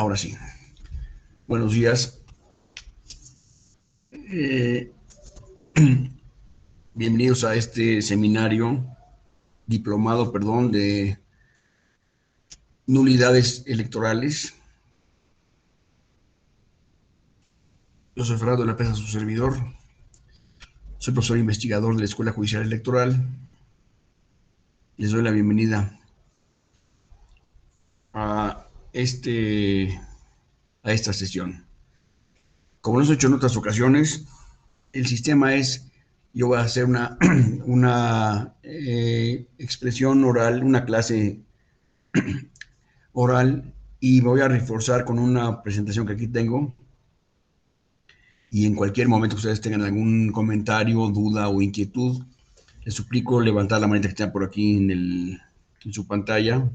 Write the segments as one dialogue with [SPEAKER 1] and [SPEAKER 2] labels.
[SPEAKER 1] Ahora sí. Buenos días. Eh, Bienvenidos a este seminario, diplomado, perdón, de nulidades electorales. Yo soy Fernando de la Pesa, su servidor. Soy profesor investigador de la Escuela Judicial Electoral. Les doy la bienvenida a, este, a esta sesión. Como lo he hecho en otras ocasiones, el sistema es, yo voy a hacer una expresión oral, una clase oral, y me voy a reforzar con una presentación que aquí tengo. Y en cualquier momento que ustedes tengan algún comentario, duda o inquietud, les suplico levantar la manita que está por aquí en su pantalla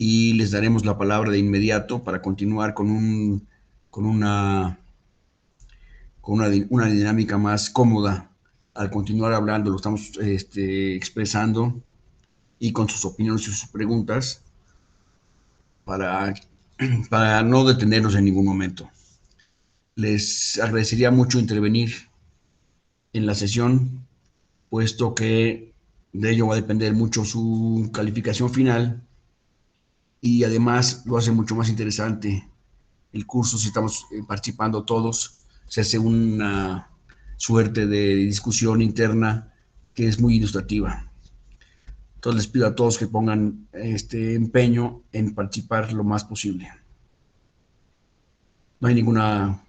[SPEAKER 1] y les daremos la palabra de inmediato para continuar con una, una dinámica más cómoda. Al continuar hablando, lo estamos expresando y con sus opiniones y sus preguntas para, para no detenernos en ningún momento. Les agradecería mucho intervenir en la sesión, puesto que de ello va a depender mucho su calificación final y además lo hace mucho más interesante el curso si estamos participando todos. Se hace una suerte de discusión interna que es muy ilustrativa. Entonces les pido a todos que pongan este empeño en participar lo más posible. No hay ninguna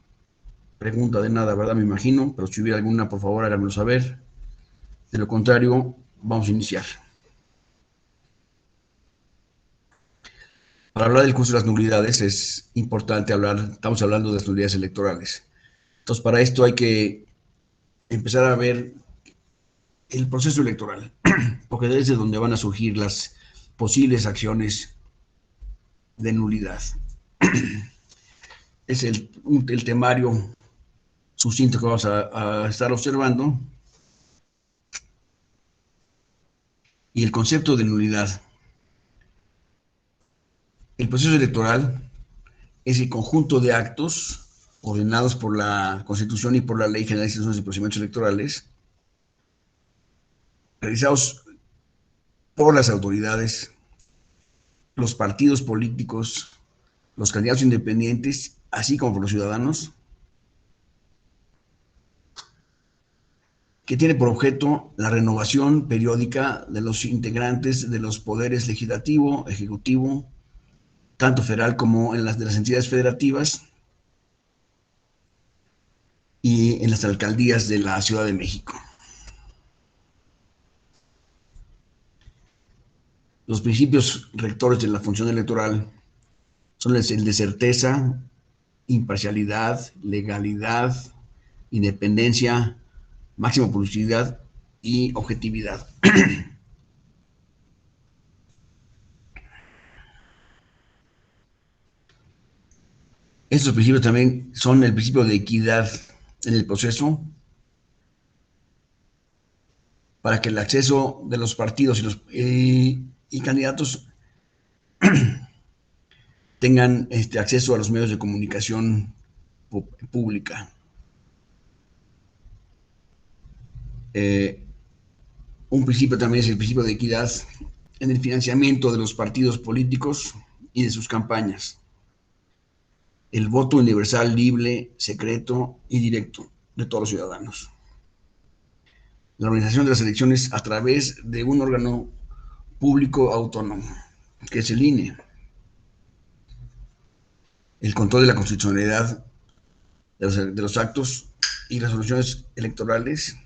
[SPEAKER 1] pregunta de nada, ¿verdad? Me imagino, pero si hubiera alguna, por favor, háganmelo saber. De lo contrario, vamos a iniciar. Para hablar del curso de las nulidades es importante hablar, estamos hablando de las nulidades electorales. Entonces, para esto hay que empezar a ver el proceso electoral, porque desde donde van a surgir las posibles acciones de nulidad. Es el temario sucinto que vamos a estar observando. Y el concepto de nulidad. El proceso electoral es el conjunto de actos ordenados por la Constitución y por la Ley General de Instituciones y Procedimientos Electorales, realizados por las autoridades, los partidos políticos, los candidatos independientes, así como por los ciudadanos, que tiene por objeto la renovación periódica de los integrantes de los poderes legislativo, ejecutivo, tanto federal como en las de las entidades federativas y en las alcaldías de la Ciudad de México. Los principios rectores de la función electoral son el de certeza, imparcialidad, legalidad, independencia, máxima publicidad y objetividad. Estos principios también son el principio de equidad en el proceso para que el acceso de los partidos y candidatos tengan acceso a los medios de comunicación pública. Eh, un principio también es el principio de equidad en el financiamiento de los partidos políticos y de sus campañas. El voto universal, libre, secreto y directo de todos los ciudadanos. La organización de las elecciones a través de un órgano público autónomo, que es el INE. El control de la constitucionalidad de los actos y resoluciones electorales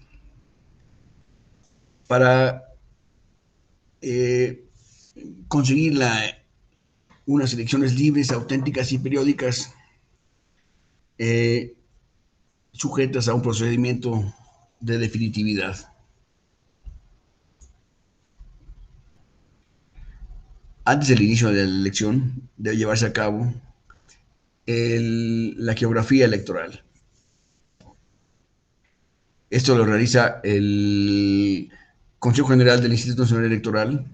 [SPEAKER 1] para eh, conseguir unas elecciones libres, auténticas y periódicas, eh, sujetas a un procedimiento de definitividad. Antes del inicio de la elección debe llevarse a cabo la geografía electoral. Esto lo realiza el Consejo General del Instituto Nacional Electoral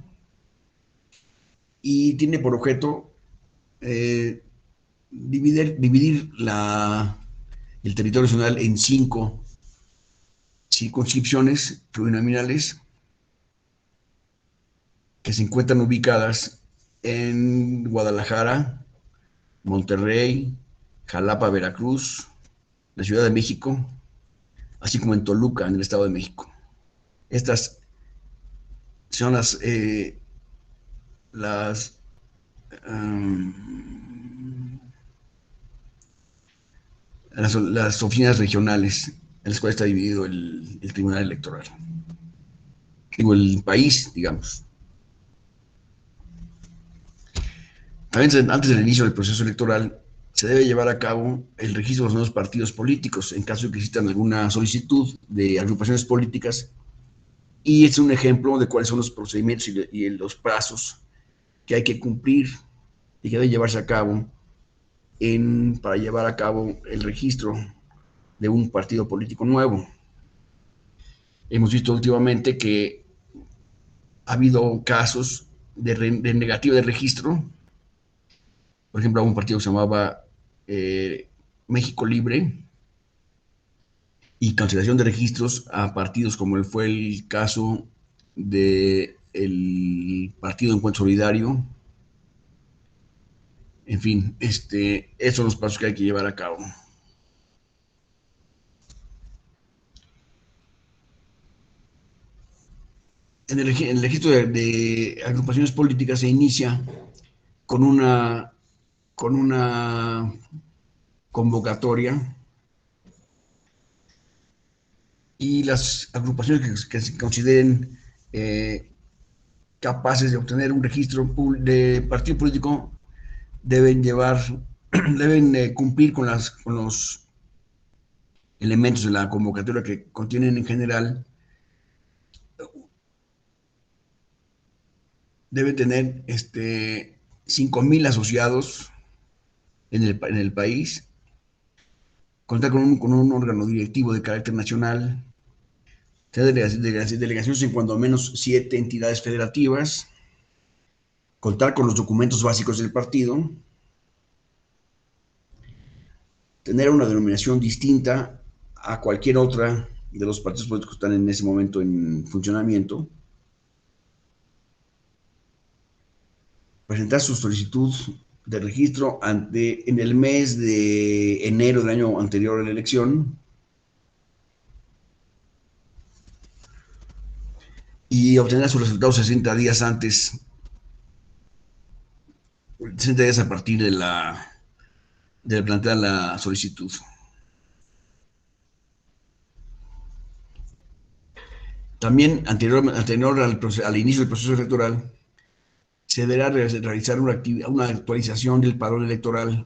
[SPEAKER 1] y tiene por objeto eh, dividir el territorio nacional en 5 circunscripciones plurinominales que se encuentran ubicadas en Guadalajara, Monterrey, Jalapa, Veracruz, la Ciudad de México, así como en Toluca, en el Estado de México. Estas son las, um, las oficinas regionales en las cuales está dividido el Tribunal Electoral. Digo, el país, digamos. Antes del inicio del proceso electoral, se debe llevar a cabo el registro de los nuevos partidos políticos en caso de que existan alguna solicitud de agrupaciones políticas, y es un ejemplo de cuáles son los procedimientos y los plazos que hay que cumplir y que debe llevarse a cabo para llevar a cabo el registro de un partido político nuevo. Hemos visto últimamente que ha habido casos de negativa de registro. Por ejemplo, un partido que se llamaba México Libre, y cancelación de registros a partidos como fue el caso del Partido Encuentro Solidario. En fin, esos son los pasos que hay que llevar a cabo. En el registro de agrupaciones políticas se inicia con una convocatoria, y las agrupaciones que se consideren capaces de obtener un registro de partido político deben cumplir con los elementos de la convocatoria, que contienen en general, deben tener 5,000 asociados en el país, contar con un órgano directivo de carácter nacional, tener delegaciones en cuando menos 7 entidades federativas, contar con los documentos básicos del partido, tener una denominación distinta a cualquier otra de los partidos políticos que están en ese momento en funcionamiento, presentar su solicitud de registro en el mes de enero del año anterior a la elección, y obtener sus resultados 60 días antes, 60 días a partir de plantear la solicitud. También, anterior al inicio del proceso electoral, se deberá realizar una actualización del padrón electoral,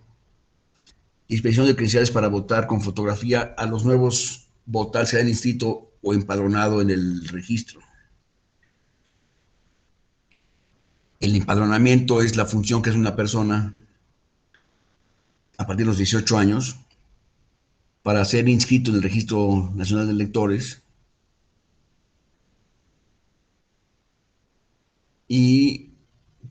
[SPEAKER 1] inspección de credenciales para votar con fotografía a los nuevos votantes que hayan inscrito o empadronado en el registro. El empadronamiento es la función que es una persona a partir de los 18 años para ser inscrito en el Registro Nacional de Electores, y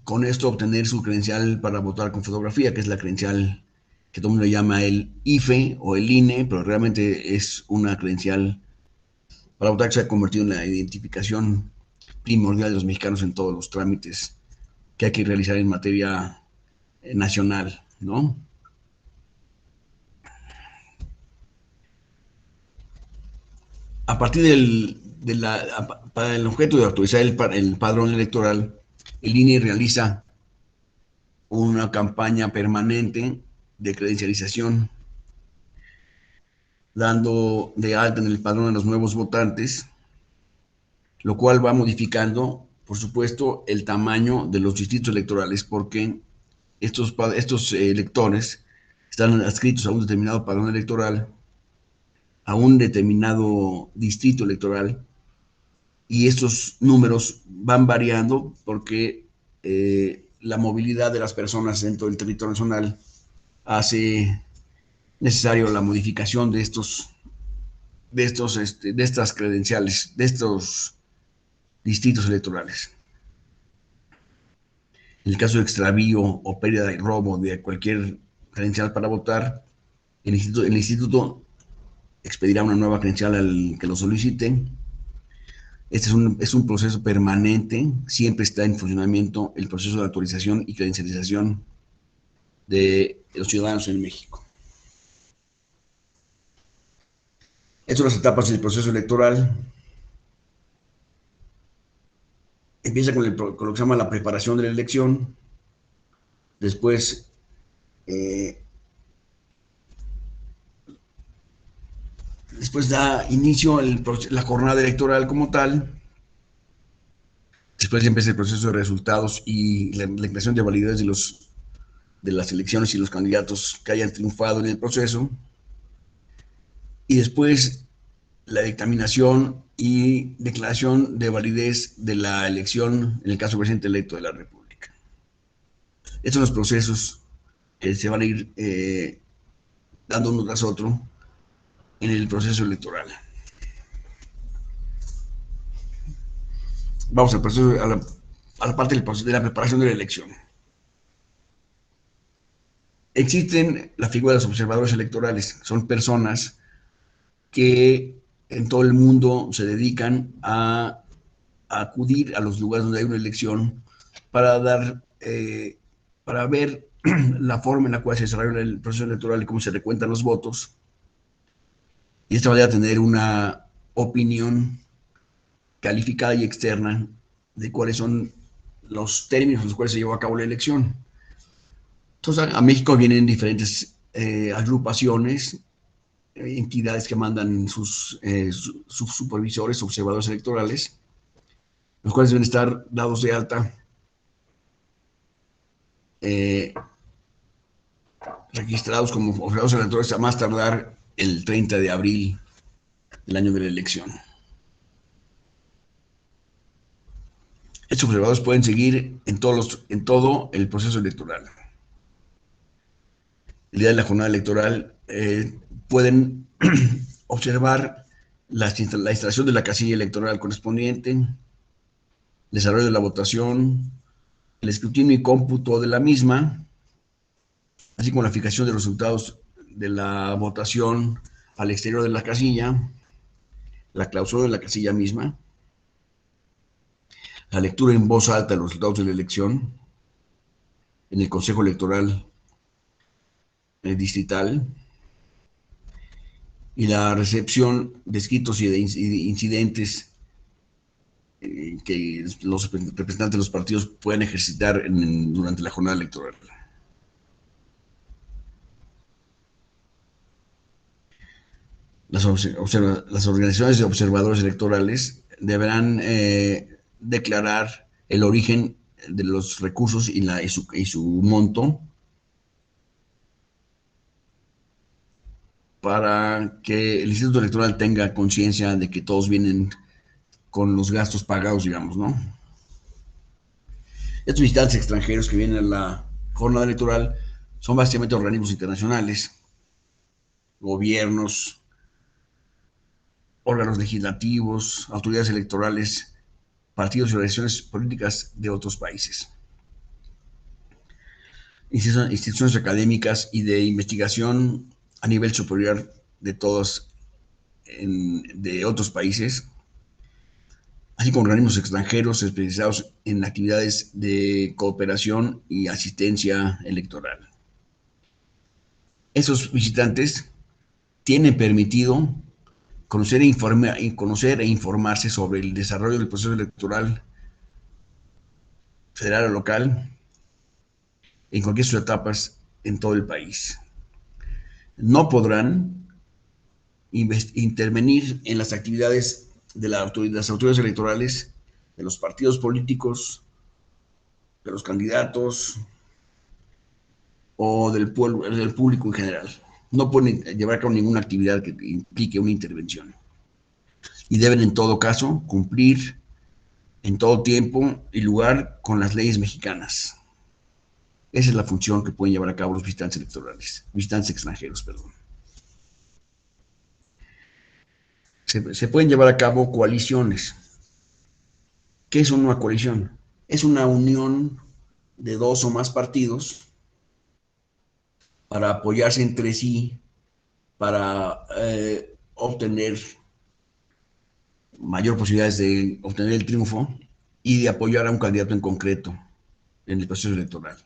[SPEAKER 1] con esto obtener su credencial para votar con fotografía, que es la credencial que todo el mundo llama el IFE o el INE, pero realmente es una credencial para votar que se ha convertido en la identificación primordial de los mexicanos en todos los trámites que hay que realizar en materia nacional, ¿no? A partir para el objeto de actualizar el padrón electoral, el INE realiza una campaña permanente de credencialización, dando de alta en el padrón a los nuevos votantes, lo cual va modificando, por supuesto, el tamaño de los distritos electorales, porque estos electores están adscritos a un determinado padrón electoral, a un determinado distrito electoral, y estos números van variando porque la movilidad de las personas dentro del territorio nacional hace necesario la modificación de estas credenciales, de estos distritos electorales. En el caso de extravío o pérdida y robo de cualquier credencial para votar, el instituto expedirá una nueva credencial al que lo solicite. Este es un proceso permanente, siempre está en funcionamiento el proceso de autorización y credencialización de los ciudadanos en México. Estas son las etapas del proceso electoral. Empieza con lo que se llama la preparación de la elección, después eh, después da inicio la jornada electoral como tal, después empieza el proceso de resultados y la declaración de validez de las elecciones y los candidatos que hayan triunfado en el proceso, y después la dictaminación y declaración de validez de la elección en el caso del presidente electo de la República. Estos son los procesos que se van a ir dando uno tras otro en el proceso electoral. Vamos al proceso, a la parte de la preparación de la elección. Existen la figura de los observadores electorales, son personas que en todo el mundo se dedican a acudir a los lugares donde hay una elección para para ver la forma en la cual se desarrolla el proceso electoral y cómo se recuentan los votos, y de esta manera tener una opinión calificada y externa de cuáles son los términos en los cuales se llevó a cabo la elección. Entonces, a México vienen diferentes agrupaciones, entidades que mandan sus supervisores, observadores electorales, los cuales deben estar dados de alta, eh, registrados como observadores electorales a más tardar el 30 de abril del año de la elección. Estos observadores pueden seguir en todo el proceso electoral. El día de la jornada electoral pueden observar la instalación de la casilla electoral correspondiente, el desarrollo de la votación, el escrutinio y cómputo de la misma, así como la fijación de los resultados de la votación al exterior de la casilla, la clausura de la casilla misma, la lectura en voz alta de los resultados de la elección en el Consejo Electoral distrital, y la recepción de escritos y de incidentes que los representantes de los partidos pueden ejercitar durante la jornada electoral. Las organizaciones de observadores electorales deberán declarar el origen de los recursos y su monto para que el Instituto Electoral tenga conciencia de que todos vienen con los gastos pagados, digamos, ¿no? Estos visitantes extranjeros que vienen a la jornada electoral son básicamente organismos internacionales, gobiernos, órganos legislativos, autoridades electorales, partidos y organizaciones políticas de otros países, instituciones académicas y de investigación a nivel superior de todos, de otros países, así como organismos extranjeros especializados en actividades de cooperación y asistencia electoral. Esos visitantes tienen permitido conocer e informarse sobre el desarrollo del proceso electoral federal o local en cualquiera de sus etapas en todo el país. No podrán intervenir en las actividades de las autoridades electorales, de los partidos políticos, de los candidatos o del público en general. No pueden llevar a cabo ninguna actividad que implique una intervención. Y deben, en todo caso, cumplir en todo tiempo y lugar con las leyes mexicanas. Esa es la función que pueden llevar a cabo los visitantes electorales, visitantes extranjeros, perdón. Se pueden llevar a cabo coaliciones. ¿Qué es una coalición? Es una unión de dos o más partidos para apoyarse entre sí, para obtener mayor posibilidades de obtener el triunfo y de apoyar a un candidato en concreto en el proceso electoral.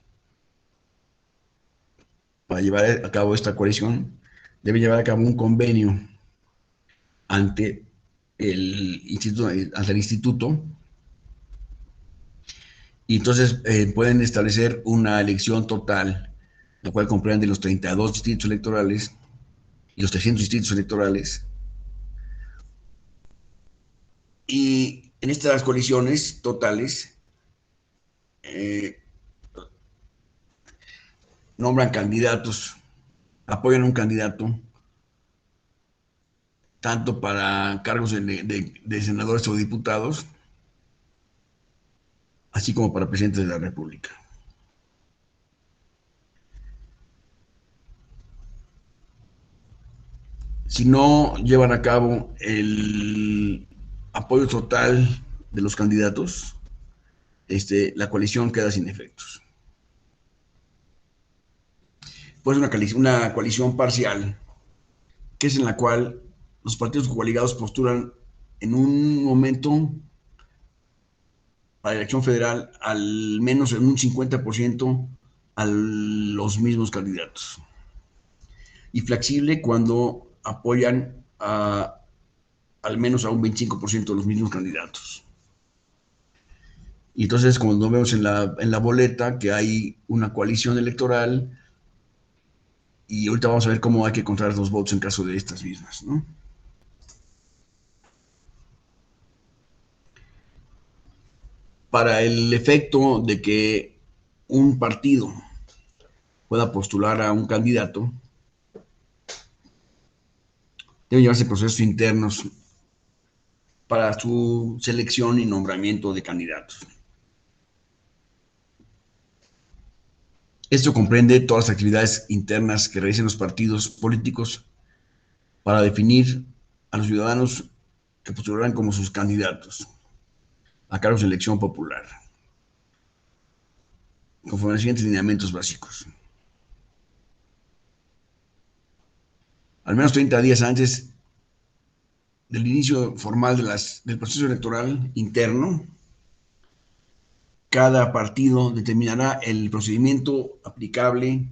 [SPEAKER 1] Para llevar a cabo esta coalición, debe llevar a cabo un convenio ante ante el instituto, y entonces pueden establecer una elección total, la cual comprende los 32 distritos electorales y los 300 distritos electorales. Y en estas coaliciones totales eh, nombran candidatos, apoyan a un candidato, tanto para cargos de senadores o diputados, así como para presidentes de la República. Si no llevan a cabo el apoyo total de los candidatos, la coalición queda sin efectos. Pues una coalición parcial, que es en la cual los partidos coaligados postulan en un momento para la elección federal al menos en un 50% a los mismos candidatos. Y flexible cuando apoyan al menos a un 25% de los mismos candidatos. Y entonces, cuando vemos en la boleta que hay una coalición electoral, y ahorita vamos a ver cómo hay que contar los votos en caso de estas mismas, ¿no? Para el efecto de que un partido pueda postular a un candidato, deben llevarse procesos internos para su selección y nombramiento de candidatos. Esto comprende todas las actividades internas que realicen los partidos políticos para definir a los ciudadanos que postularán como sus candidatos a cargos de elección popular, conforme a los siguientes lineamientos básicos. Al menos 30 días antes del inicio formal del proceso electoral interno, cada partido determinará el procedimiento aplicable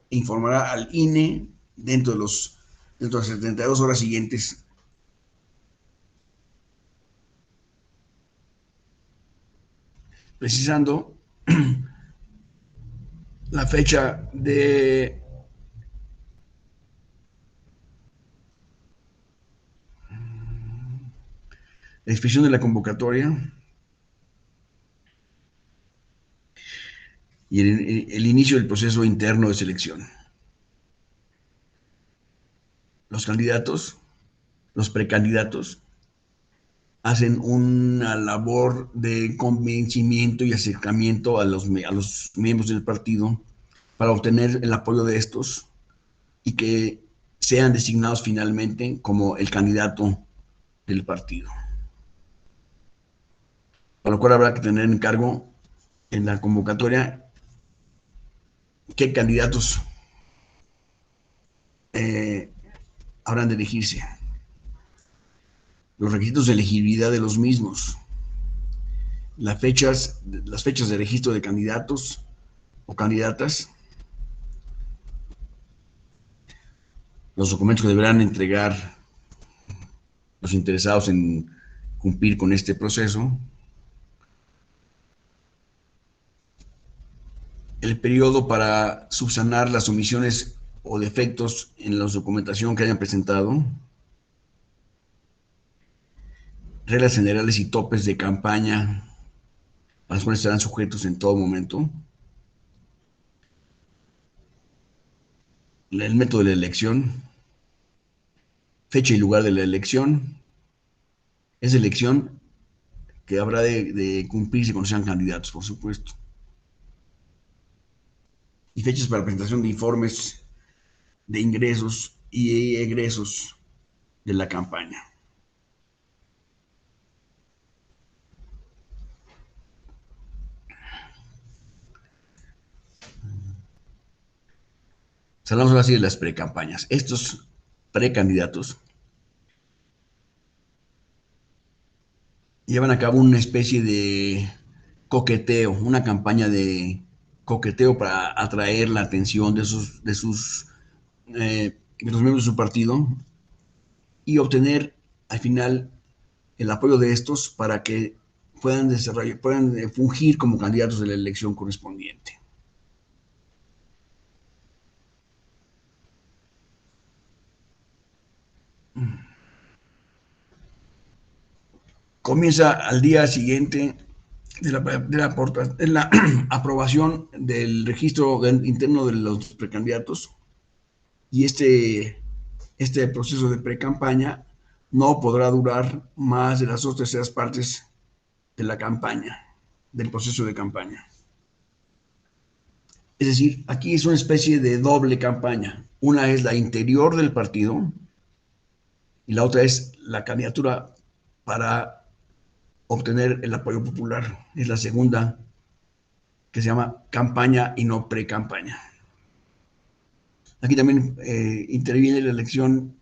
[SPEAKER 1] e informará al INE dentro de las 72 horas siguientes, precisando la fecha de la expedición de la convocatoria y el inicio del proceso interno de selección. Los candidatos, los precandidatos, hacen una labor de convencimiento y acercamiento a los miembros del partido para obtener el apoyo de estos y que sean designados finalmente como el candidato del partido. Por lo cual habrá que tener en cargo en la convocatoria qué candidatos eh, habrán de elegirse, los requisitos de elegibilidad de los mismos, las fechas de registro de candidatos o candidatas, los documentos que deberán entregar los interesados en cumplir con este proceso, el periodo para subsanar las omisiones o defectos en la documentación que hayan presentado, reglas generales y topes de campaña a los cuales estarán sujetos en todo momento, el método de la elección, fecha y lugar de la elección, esa elección que habrá de cumplirse cuando sean candidatos, por supuesto, y fechas para presentación de informes de ingresos y egresos de la campaña. Hablamos ahora sí de las precampañas. Estos precandidatos llevan a cabo una especie de coqueteo, una campaña de coqueteo para atraer la atención de los miembros de su partido y obtener al final el apoyo de estos para que puedan fungir como candidatos de la elección correspondiente. Comienza al día siguiente de la aprobación del registro interno de los precandidatos y este proceso de pre-campaña no podrá durar más de las 2/3 de la campaña, del proceso de campaña. Es decir, aquí es una especie de doble campaña. Una es la interior del partido y la otra es la candidatura para obtener el apoyo popular. Es la segunda, que se llama campaña y no pre-campaña. Aquí también interviene la elección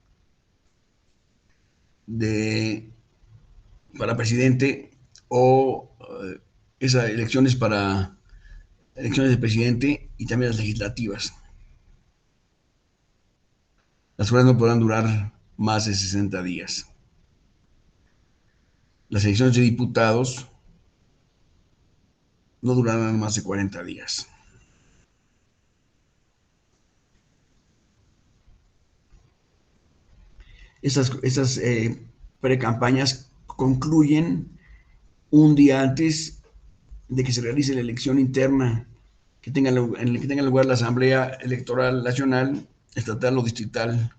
[SPEAKER 1] de para presidente o esas elecciones para elecciones de presidente y también las legislativas. Las cuales no podrán durar más de 60 días. Las elecciones de diputados no durarán más de 40 días. Esas pre-campañas concluyen un día antes de que se realice la elección interna en el que tenga lugar la Asamblea Electoral Nacional, Estatal o Distrital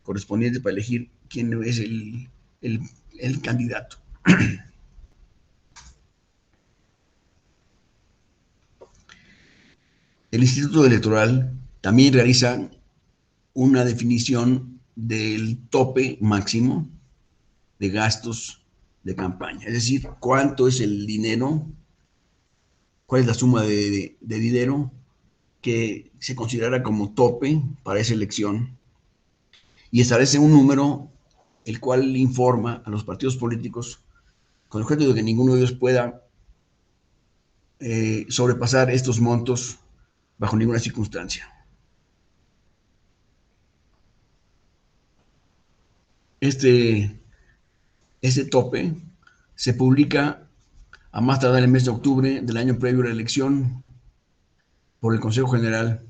[SPEAKER 1] correspondiente para elegir quién es el, el candidato. El Instituto Electoral también realiza una definición del tope máximo de gastos de campaña, es decir, cuánto es el dinero, cuál es la suma de dinero que se considera como tope para esa elección y establece un número el cual informa a los partidos políticos con el objeto de que ninguno de ellos pueda sobrepasar estos montos bajo ninguna circunstancia. Este, este tope se publica a más tardar el mes de octubre del año previo a la elección por el Consejo General.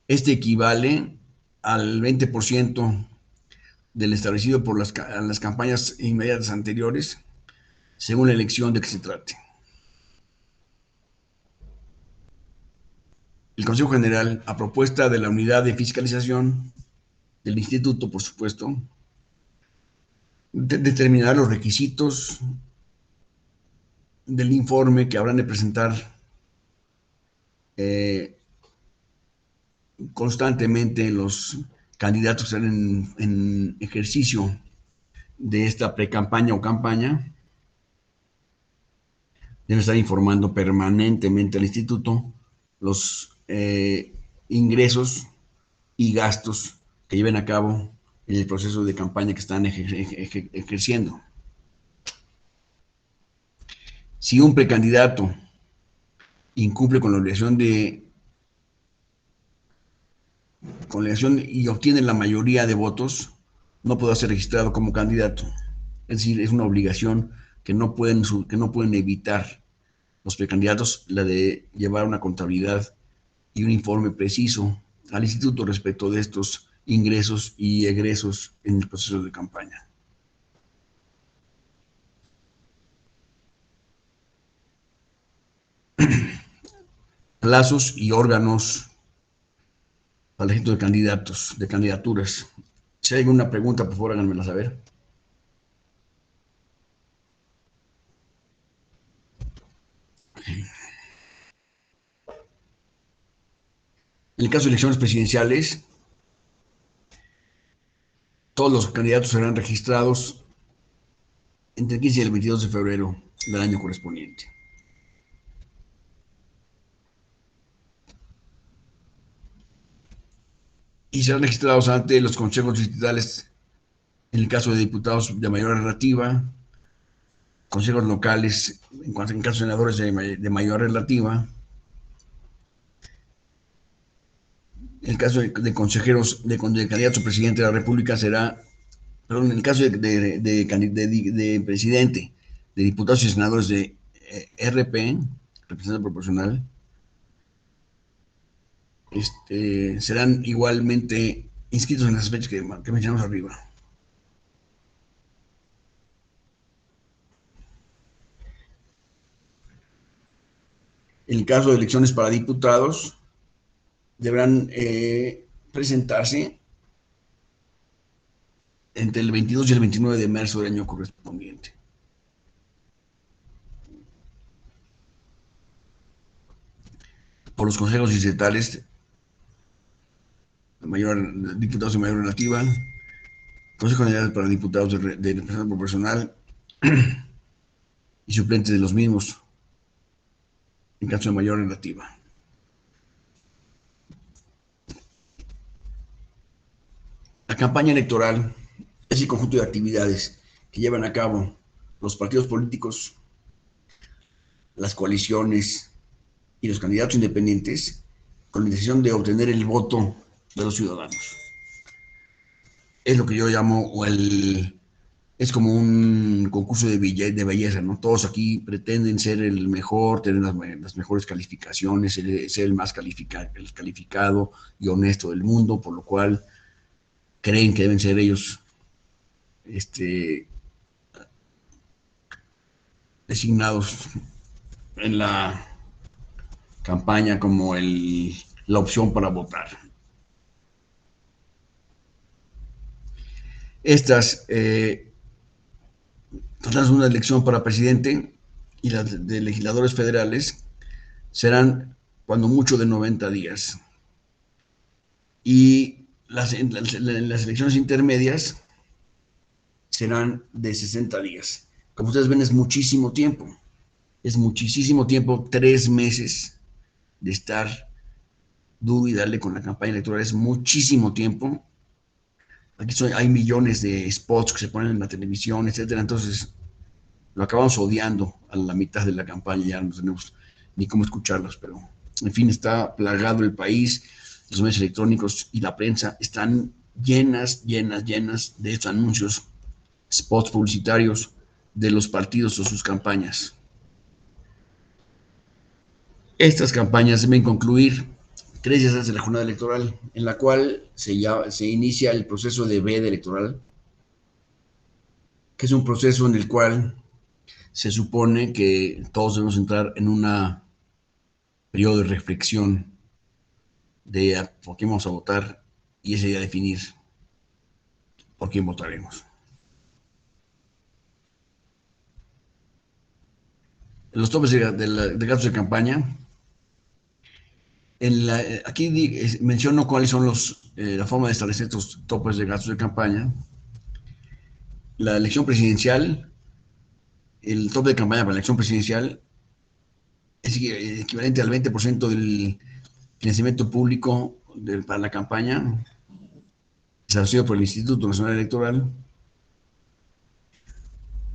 [SPEAKER 1] Este equivale al 20% del establecido por las campañas inmediatas anteriores, según la elección de que se trate. El Consejo General, a propuesta de la Unidad de Fiscalización del Instituto, por supuesto, determinará los requisitos del informe que habrán de presentar eh, constantemente los candidatos que están en ejercicio de esta pre-campaña o campaña. Deben estar informando permanentemente al instituto los ingresos y gastos que lleven a cabo en el proceso de campaña que están ejerciendo. Si un precandidato incumple con la obligación y obtiene la mayoría de votos, no podrá ser registrado como candidato. Es decir, es una obligación que no pueden evitar los precandidatos, la de llevar una contabilidad y un informe preciso al instituto respecto de estos ingresos y egresos en el proceso de campaña. Plazos y órganos para el registro de candidatos, de candidaturas. Si hay alguna pregunta, por favor, háganmela saber. En el caso de elecciones presidenciales, todos los candidatos serán registrados entre el 15 y el 22 de febrero del año correspondiente. y serán registrados ante los consejos distritales en el caso de diputados de mayor relativa, consejos locales en caso de senadores de mayor relativa, en el caso de consejeros, de candidatos a presidente de la República será, perdón, en el caso de presidente, de diputados y senadores de RP, representante proporcional, serán igualmente inscritos en las fechas que mencionamos arriba. En el caso de elecciones para diputados, deberán presentarse entre el 22 y el 29 de marzo del año correspondiente. Por los consejos distritales, diputados de mayor relativa, Consejo General para Diputados de representación proporcional y suplentes de los mismos, en caso de mayor relativa. La campaña electoral es el conjunto de actividades que llevan a cabo los partidos políticos, las coaliciones y los candidatos independientes con la intención de obtener el voto de los ciudadanos. Es lo que yo llamo es como un concurso de belleza, ¿no? Todos aquí pretenden ser el mejor, tener las mejores calificaciones, ser el más calificado y honesto del mundo, por lo cual creen que deben ser ellos designados en la campaña como la opción para votar. Estas tratarse de una elección para presidente y las de legisladores federales serán cuando mucho de 90 días. Y las elecciones intermedias serán de 60 días. Como ustedes ven, es muchísimo tiempo. Es muchísimo tiempo, 3 meses de estar duro y darle con la campaña electoral. Es muchísimo tiempo. Aquí hay millones de spots que se ponen en la televisión, etcétera. Entonces, lo acabamos odiando a la mitad de la campaña, ya no tenemos ni cómo escucharlos, pero en fin, está plagado el país, los medios electrónicos y la prensa están llenas de estos anuncios, spots publicitarios de los partidos o sus campañas. Estas campañas deben concluir 3 días antes de la jornada electoral, en la cual se inicia el proceso de veda electoral, que es un proceso en el cual se supone que todos debemos entrar en un periodo de reflexión de por qué vamos a votar y ese día definir por quién votaremos. En los topes de gastos de campaña, aquí menciono cuáles son la forma de establecer estos topes de gastos de campaña. La elección presidencial, el tope de campaña para la elección presidencial es equivalente al 20% del financiamiento público para la campaña establecido por el Instituto Nacional Electoral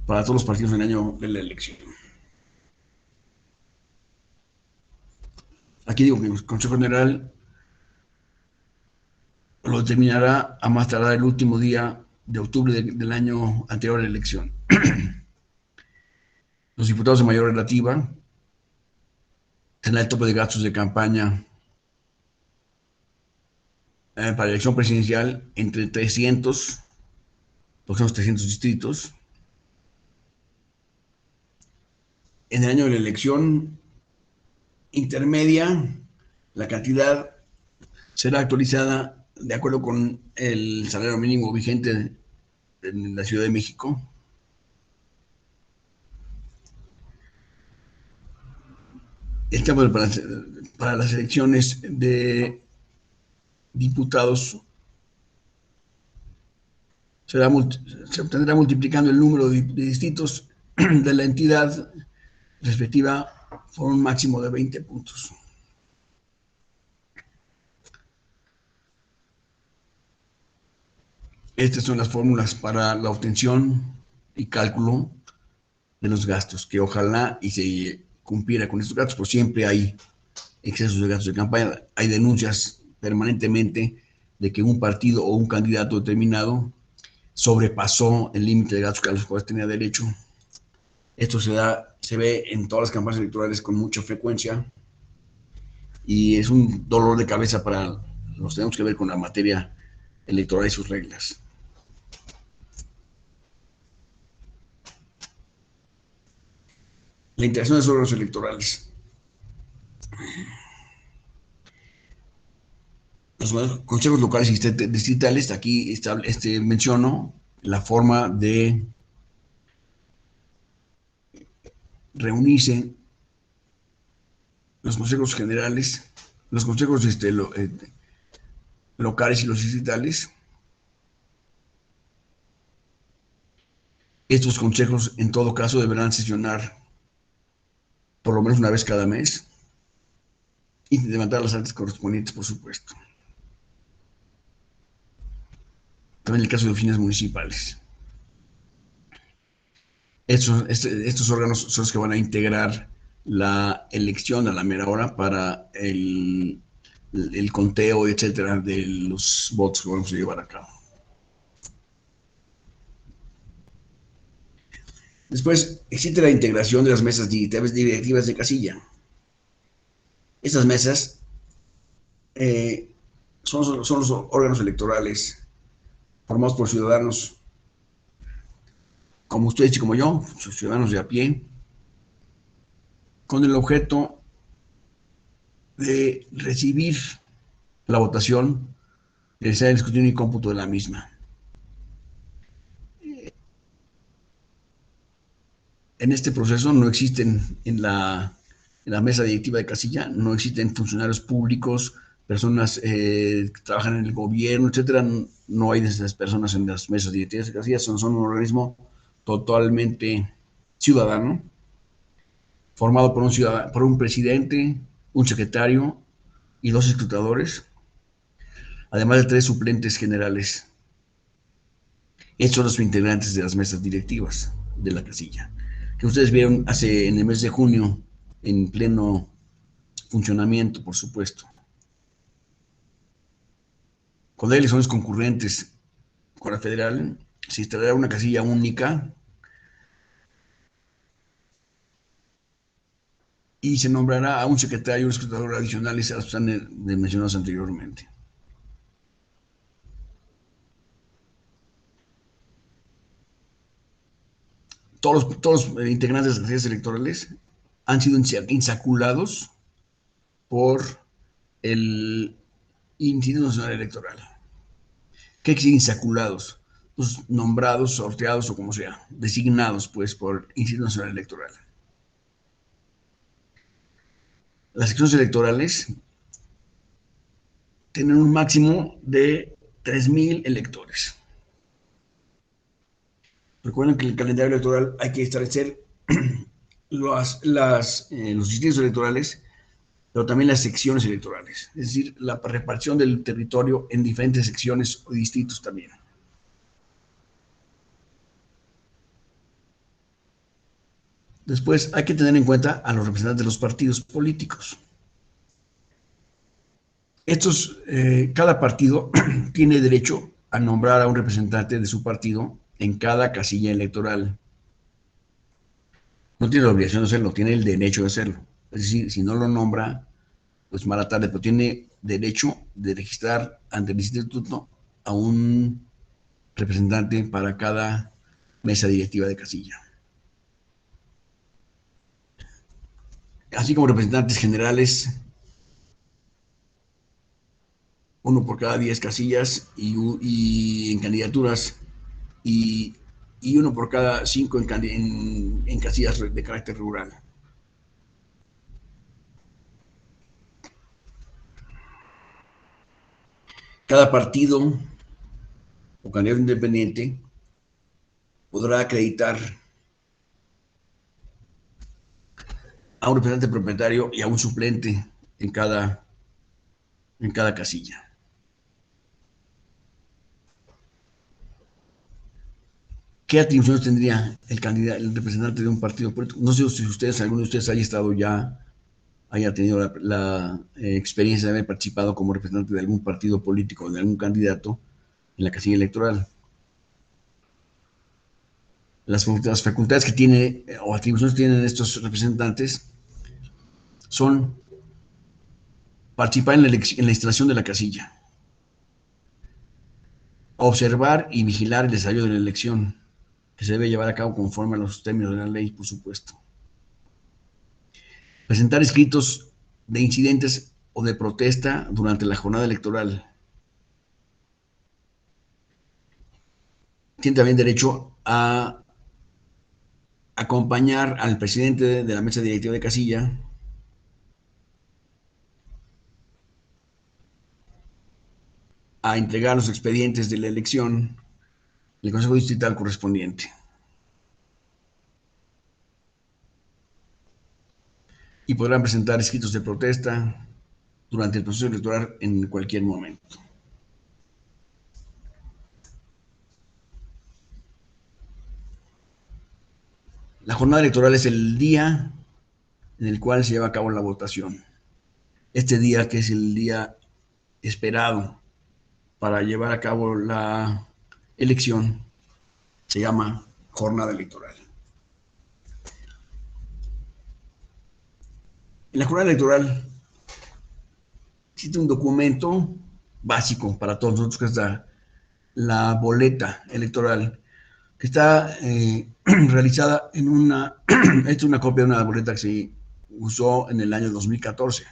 [SPEAKER 1] para todos los partidos en el año de la elección. Aquí digo que el Consejo General lo determinará a más tardar el último día de octubre del año anterior a la elección. Los diputados de mayor relativa tendrán el tope de gastos de campaña para la elección presidencial entre 300, porque son los 300 distritos. En el año de la elección intermedia, la cantidad será actualizada de acuerdo con el salario mínimo vigente en la Ciudad de México. Estamos para las elecciones de diputados se obtendrá multiplicando el número de distritos de la entidad respectiva por un máximo de 20 puntos. Estas son las fórmulas para la obtención y cálculo de los gastos, que ojalá y se cumpliera con estos gastos, pues siempre hay excesos de gastos de campaña, hay denuncias permanentemente de que un partido o un candidato determinado sobrepasó el límite de gastos a los cuales tenía derecho. Esto se ve en todas las campañas electorales con mucha frecuencia y es un dolor de cabeza para los que tenemos que ver con la materia electoral y sus reglas. La integración de los órganos electorales. Los consejos locales y distritales, aquí menciono la forma de reunirse los consejos generales, los consejos locales y los distritales. Estos consejos, en todo caso, deberán sesionar por lo menos una vez cada mes y levantar las actas correspondientes, por supuesto. También en el caso de oficinas municipales. Estos órganos son los que van a integrar la elección a la mera hora para el conteo, etcétera, de los votos que vamos a llevar a cabo. Después, existe la integración de las mesas directivas de casilla. Estas mesas son los órganos electorales formados por ciudadanos como ustedes y como yo, ciudadanos de a pie, con el objeto de recibir la votación, realizar el escrutinio y cómputo de la misma. En este proceso no existen en la mesa directiva de casilla, no existen funcionarios públicos, personas que trabajan en el gobierno, etcétera. No hay de esas personas en las mesas directivas de casilla, son un organismo totalmente ciudadano, formado por un presidente, un secretario y dos escrutadores, además de tres suplentes generales. Estos son los integrantes de las mesas directivas de la casilla, que ustedes vieron en el mes de junio, en pleno funcionamiento, por supuesto. Cuando hay elecciones concurrentes con la federal, se instalará una casilla única y se nombrará a un secretario y un escrutador adicionales a los que están mencionados anteriormente. Todos los integrantes de las casillas electorales han sido insaculados por el Instituto Nacional Electoral. ¿Qué quiere decir insaculados? Pues nombrados, sorteados o como sea, designados pues por el Instituto Nacional Electoral. Las secciones electorales tienen un máximo de 3,000 electores. Recuerden que en el calendario electoral hay que establecer los distritos electorales, pero también las secciones electorales, es decir, la repartición del territorio en diferentes secciones o distritos también. Después hay que tener en cuenta a los representantes de los partidos políticos. Cada partido tiene derecho a nombrar a un representante de su partido en cada casilla electoral. No tiene la obligación de hacerlo, tiene el derecho de hacerlo. Es decir, si no lo nombra, pues mala tarde, pero tiene derecho de registrar ante el instituto a un representante para cada mesa directiva de casilla. Así como representantes generales, uno por cada 10 casillas y en candidaturas y, y uno por cada 5 en casillas de carácter rural. Cada partido o candidato independiente podrá acreditar a un representante propietario y a un suplente en cada casilla. ¿qué atribuciones tendría el candidato, el representante de un partido político? No sé si ustedes, alguno de ustedes haya estado ya, haya tenido la experiencia de haber participado como representante de algún partido político, de algún candidato en la casilla electoral. Las facultades que tiene o atribuciones que tienen estos representantes son participar en la instalación de la casilla, observar y vigilar el desarrollo de la elección, que se debe llevar a cabo conforme a los términos de la ley, por supuesto. Presentar escritos de incidentes o de protesta durante la jornada electoral. Tiene también derecho a acompañar al presidente de la mesa directiva de casilla a entregar los expedientes de la elección del Consejo Distrital correspondiente. Y podrán presentar escritos de protesta durante el proceso electoral en cualquier momento. La jornada electoral es el día en el cual se lleva a cabo la votación. Este día, que es el día esperado para llevar a cabo la elección, se llama jornada electoral. En la jornada electoral existe un documento básico para todos nosotros, que es la boleta electoral, que está realizada en una, esta es una copia de una boleta que se usó en el año 2014.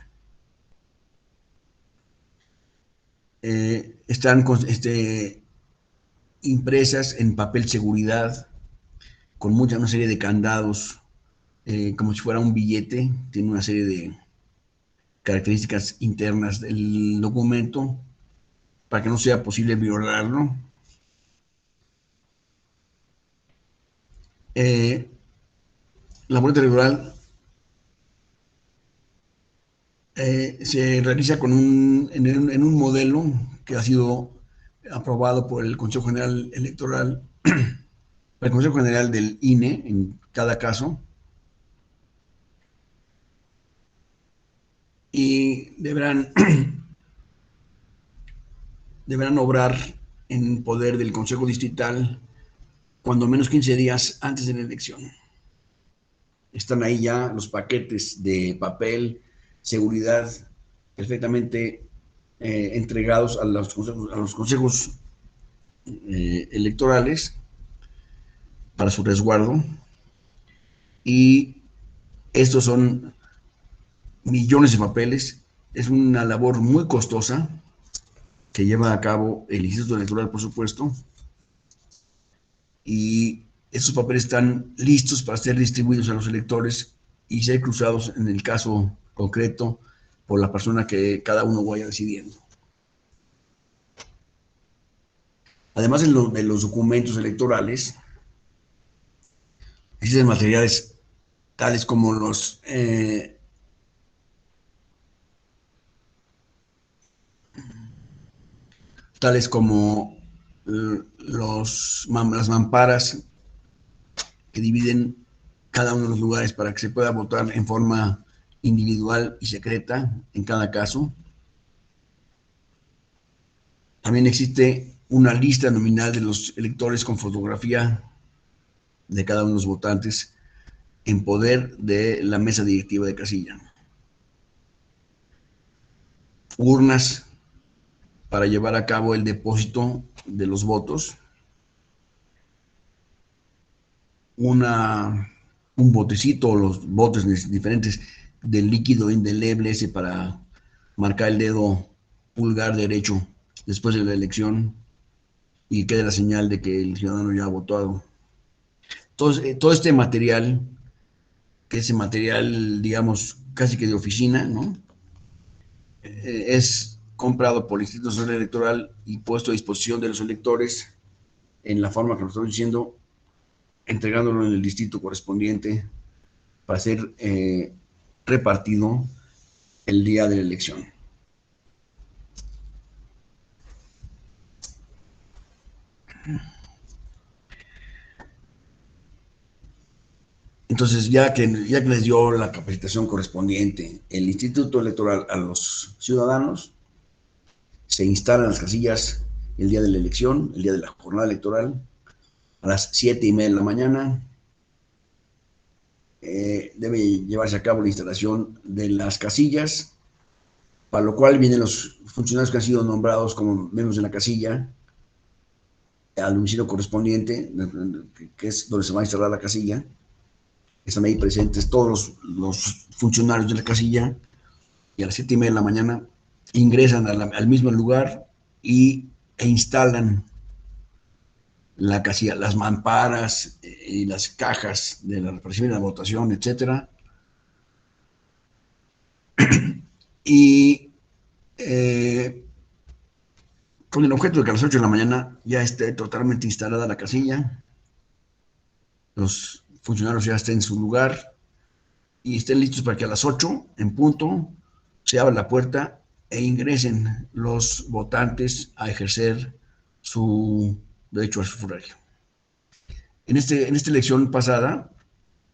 [SPEAKER 1] Están impresas en papel seguridad, con una serie de candados, como si fuera un billete. Tiene una serie de características internas del documento para que no sea posible violarlo. Eh, la boleta electoral se realiza en un modelo que ha sido aprobado por el Consejo General Electoral, el Consejo General del INE en cada caso, y deberán obrar en poder del Consejo Distrital cuando menos 15 días antes de la elección. Están ahí ya los paquetes de papel, seguridad, perfectamente entregados a los consejos electorales para su resguardo. Y estos son millones de papeles. Es una labor muy costosa que lleva a cabo el Instituto Electoral, por supuesto, y estos papeles están listos para ser distribuidos a los electores y ser cruzados en el caso concreto por la persona que cada uno vaya decidiendo. Además de los documentos electorales, existen materiales tales como tales como las mamparas que dividen cada uno de los lugares para que se pueda votar en forma individual y secreta en cada caso. También existe una lista nominal de los electores con fotografía de cada uno de los votantes en poder de la mesa directiva de casilla. Urnas para llevar a cabo el depósito de los votos. Un botecito o los botes diferentes del líquido indeleble ese para marcar el dedo pulgar derecho después de la elección y quede la señal de que el ciudadano ya ha votado. Entonces, todo este material, que es material, digamos, casi que de oficina, ¿no? Es comprado por el Instituto Nacional Electoral y puesto a disposición de los electores en la forma que nos estoy diciendo, entregándolo en el distrito correspondiente para ser repartido el día de la elección. Entonces, ya que les dio la capacitación correspondiente el Instituto Electoral a los ciudadanos, se instalan las casillas el día de la elección, el día de la jornada electoral, a las 7:30 de la mañana. Debe llevarse a cabo la instalación de las casillas, para lo cual vienen los funcionarios que han sido nombrados como miembros de la casilla al domicilio correspondiente, que es donde se va a instalar la casilla. Están ahí presentes todos los funcionarios de la casilla y a las 7:30 de la mañana ingresan al mismo lugar e instalan la casilla, las mamparas y las cajas de la recibir la votación, etcétera. Y con el objeto de que a las 8 de la mañana ya esté totalmente instalada la casilla, los funcionarios ya estén en su lugar y estén listos para que a las 8 en punto se abra la puerta e ingresen los votantes a ejercer su derecho al sufragio. En esta elección pasada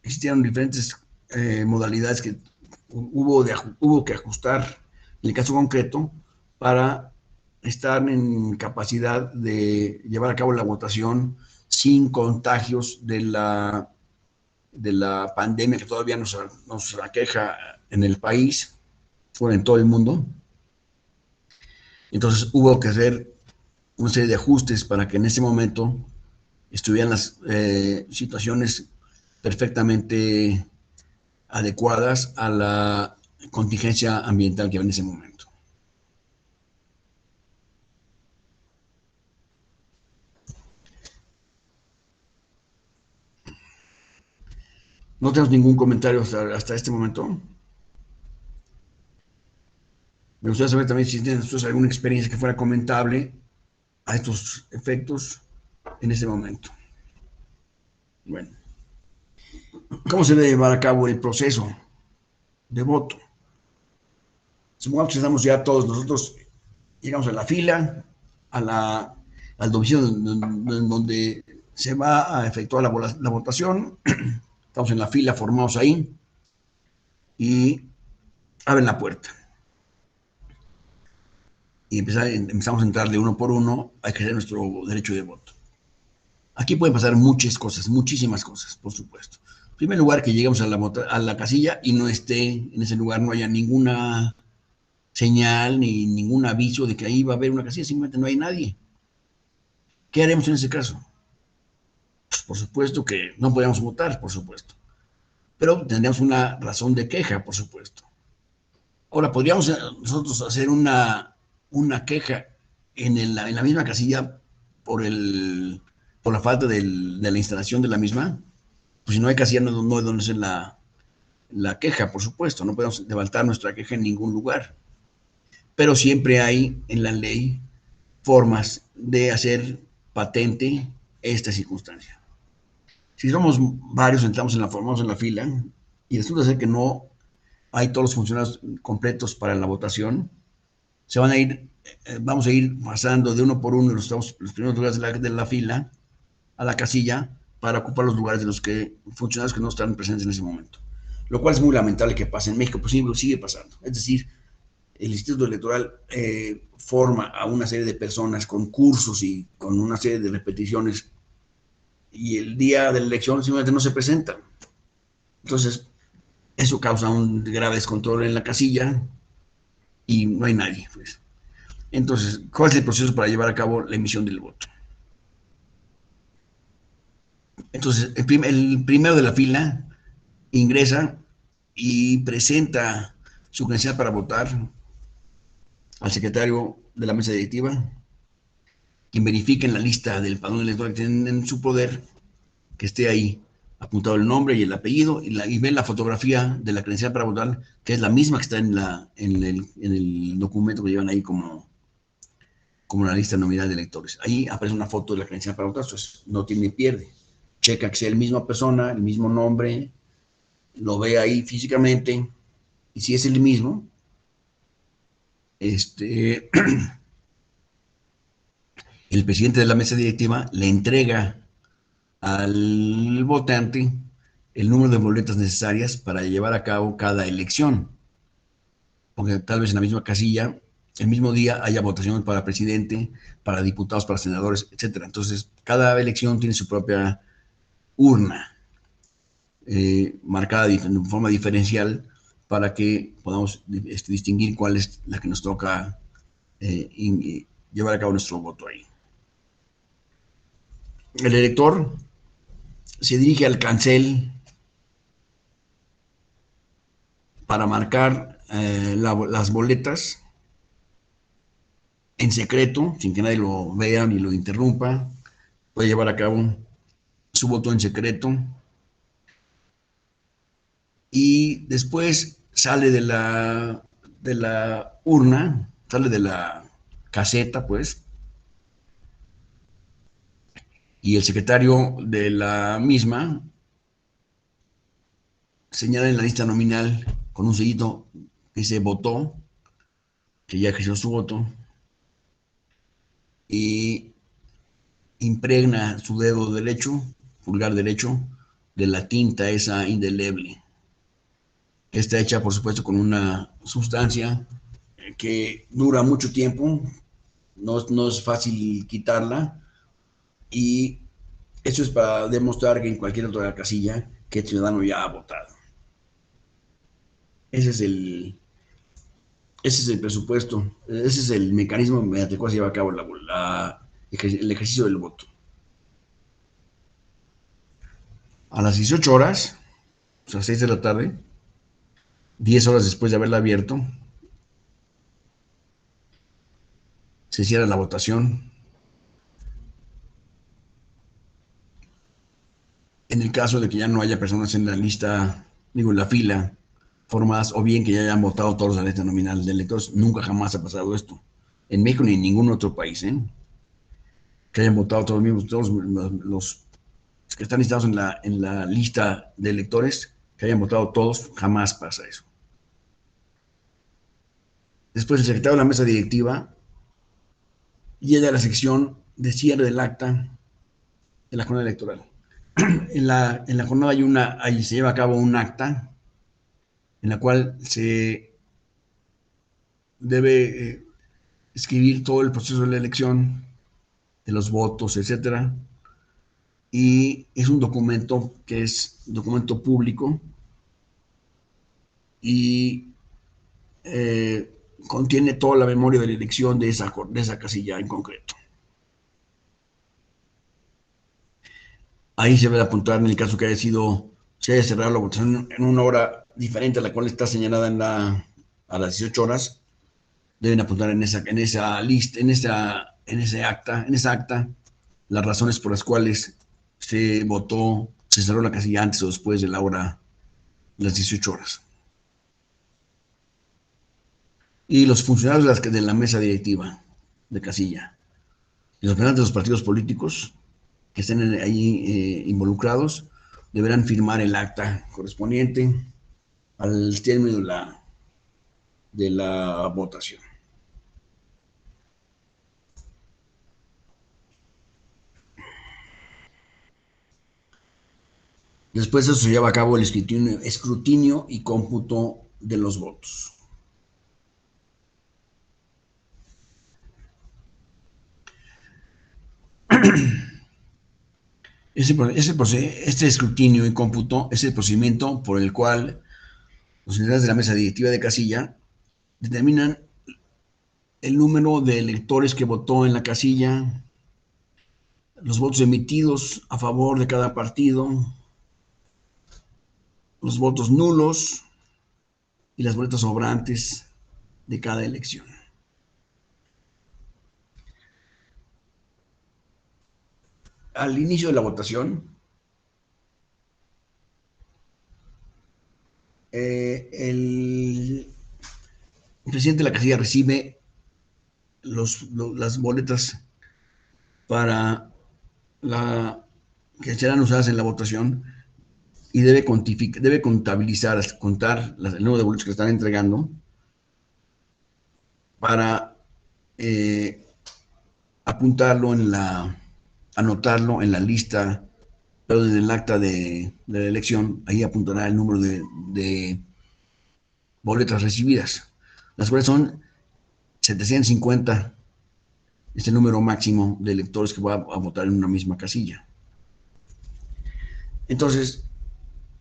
[SPEAKER 1] existieron diferentes modalidades que hubo que ajustar en el caso concreto para estar en capacidad de llevar a cabo la votación sin contagios de la pandemia que todavía nos aqueja en el país, fuera en todo el mundo. Entonces hubo que hacer una serie de ajustes para que en ese momento estuvieran las situaciones perfectamente adecuadas a la contingencia ambiental que había en ese momento. No tenemos ningún comentario hasta este momento. Me gustaría saber también si tienen ustedes alguna experiencia que fuera comentable a estos efectos en este momento. Bueno, ¿cómo se debe llevar a cabo el proceso de voto? Supongamos que estamos ya todos nosotros, llegamos a la fila, al domicilio donde se va a efectuar la votación. Estamos en la fila, formados ahí, y abren la puerta. Y empezamos a entrar de uno por uno a ejercer nuestro derecho de voto. Aquí pueden pasar muchas cosas, muchísimas cosas, por supuesto. En primer lugar, que lleguemos a la casilla y no esté en ese lugar, no haya ninguna señal ni ningún aviso de que ahí va a haber una casilla, simplemente no hay nadie. ¿Qué haremos en ese caso? Pues por supuesto que no podríamos votar, por supuesto. Pero tendríamos una razón de queja, por supuesto. Ahora, podríamos nosotros hacer una queja en la misma casilla por la falta de la instalación de la misma. Pues si no hay casilla, no hay donde hacer la queja, por supuesto. No podemos levantar nuestra queja en ningún lugar. Pero siempre hay en la ley formas de hacer patente esta circunstancia. Si somos varios, formamos en la fila y resulta ser que no hay todos los funcionarios completos para la votación, vamos a ir pasando de uno por uno los primeros lugares de la fila a la casilla para ocupar los lugares de los funcionarios que no están presentes en ese momento. Lo cual es muy lamentable que pase en México, pues sigue pasando. Es decir, el Instituto Electoral forma a una serie de personas con cursos y con una serie de repeticiones y el día de la elección simplemente no se presentan. Entonces, eso causa un grave descontrol en la casilla y no hay nadie, pues. Entonces, ¿cuál es el proceso para llevar a cabo la emisión del voto? Entonces, el primero de la fila ingresa y presenta su credencial para votar al secretario de la mesa directiva, quien verifique en la lista del padrón electoral que tienen en su poder, que esté ahí apuntado el nombre y el apellido, y ve la fotografía de la credencial para votar, que es la misma que está en el documento que llevan ahí como la lista nominal de electores. Ahí aparece una foto de la credencial para votar, entonces no tiene pierde. Checa que sea la misma persona, el mismo nombre, lo ve ahí físicamente, y si es el mismo, el presidente de la mesa directiva le entrega al votante el número de boletas necesarias para llevar a cabo cada elección. Porque tal vez en la misma casilla, el mismo día haya votaciones para presidente, para diputados, para senadores, etcétera. Entonces, cada elección tiene su propia urna, marcada de forma diferencial para que podamos distinguir cuál es la que nos toca llevar a cabo nuestro voto ahí. El elector se dirige al cancel para marcar las boletas en secreto, sin que nadie lo vea ni lo interrumpa. Puede llevar a cabo su voto en secreto y después sale de la urna, sale de la caseta, pues, y el secretario de la misma señala en la lista nominal con un sellito que se votó, que ya ejerció su voto, y impregna su dedo derecho, pulgar derecho, de la tinta esa indeleble, que está hecha, por supuesto, con una sustancia que dura mucho tiempo, no es fácil quitarla, y eso es para demostrar que en cualquier otra casilla que el ciudadano ya ha votado. Ese es ese es el presupuesto, ese es el mecanismo mediante el cual se lleva a cabo el ejercicio del voto. A las 18 horas, o sea, 6 de la tarde, 10 horas después de haberla abierto, se cierra la votación. En el caso de que ya no haya personas en la lista, digo, en la fila, formadas, o bien que ya hayan votado todos la lista nominal de electores, nunca jamás ha pasado esto. En México ni en ningún otro país, ¿eh? Que hayan votado todos, todos los que están listados en la lista de electores, que hayan votado todos, jamás pasa eso. Después el secretario de la mesa directiva llega a la sección de cierre del acta de la jornada electoral. En la jornada ahí se lleva a cabo un acta en la cual se debe escribir todo el proceso de la elección, de los votos, etcétera, y es un documento que es documento público y contiene toda la memoria de la elección de esa casilla en concreto. Ahí se debe apuntar en el caso que se haya cerrado la votación en una hora diferente a la cual está señalada a las 18 horas, deben apuntar en esa lista, en esa acta, las razones por las cuales se votó, se cerró la casilla antes o después de la hora, las 18 horas. Y los funcionarios de la mesa directiva de casilla, y los representantes de los partidos políticos que estén ahí involucrados, deberán firmar el acta correspondiente al término de la votación. Después de eso se lleva a cabo el escrutinio y cómputo de los votos. Este escrutinio y cómputo es el procedimiento por el cual los integrantes de la mesa directiva de casilla determinan el número de electores que votó en la casilla, los votos emitidos a favor de cada partido, los votos nulos y las boletas sobrantes de cada elección. Al inicio de la votación, el presidente de la casilla recibe las boletas para que serán usadas en la votación y debe contar el número de boletos que están entregando para eh, anotarlo en la lista pero desde el acta de la elección, ahí apuntará el número de boletas recibidas, las cuales son 750, es el número máximo de electores que va a votar en una misma casilla. Entonces,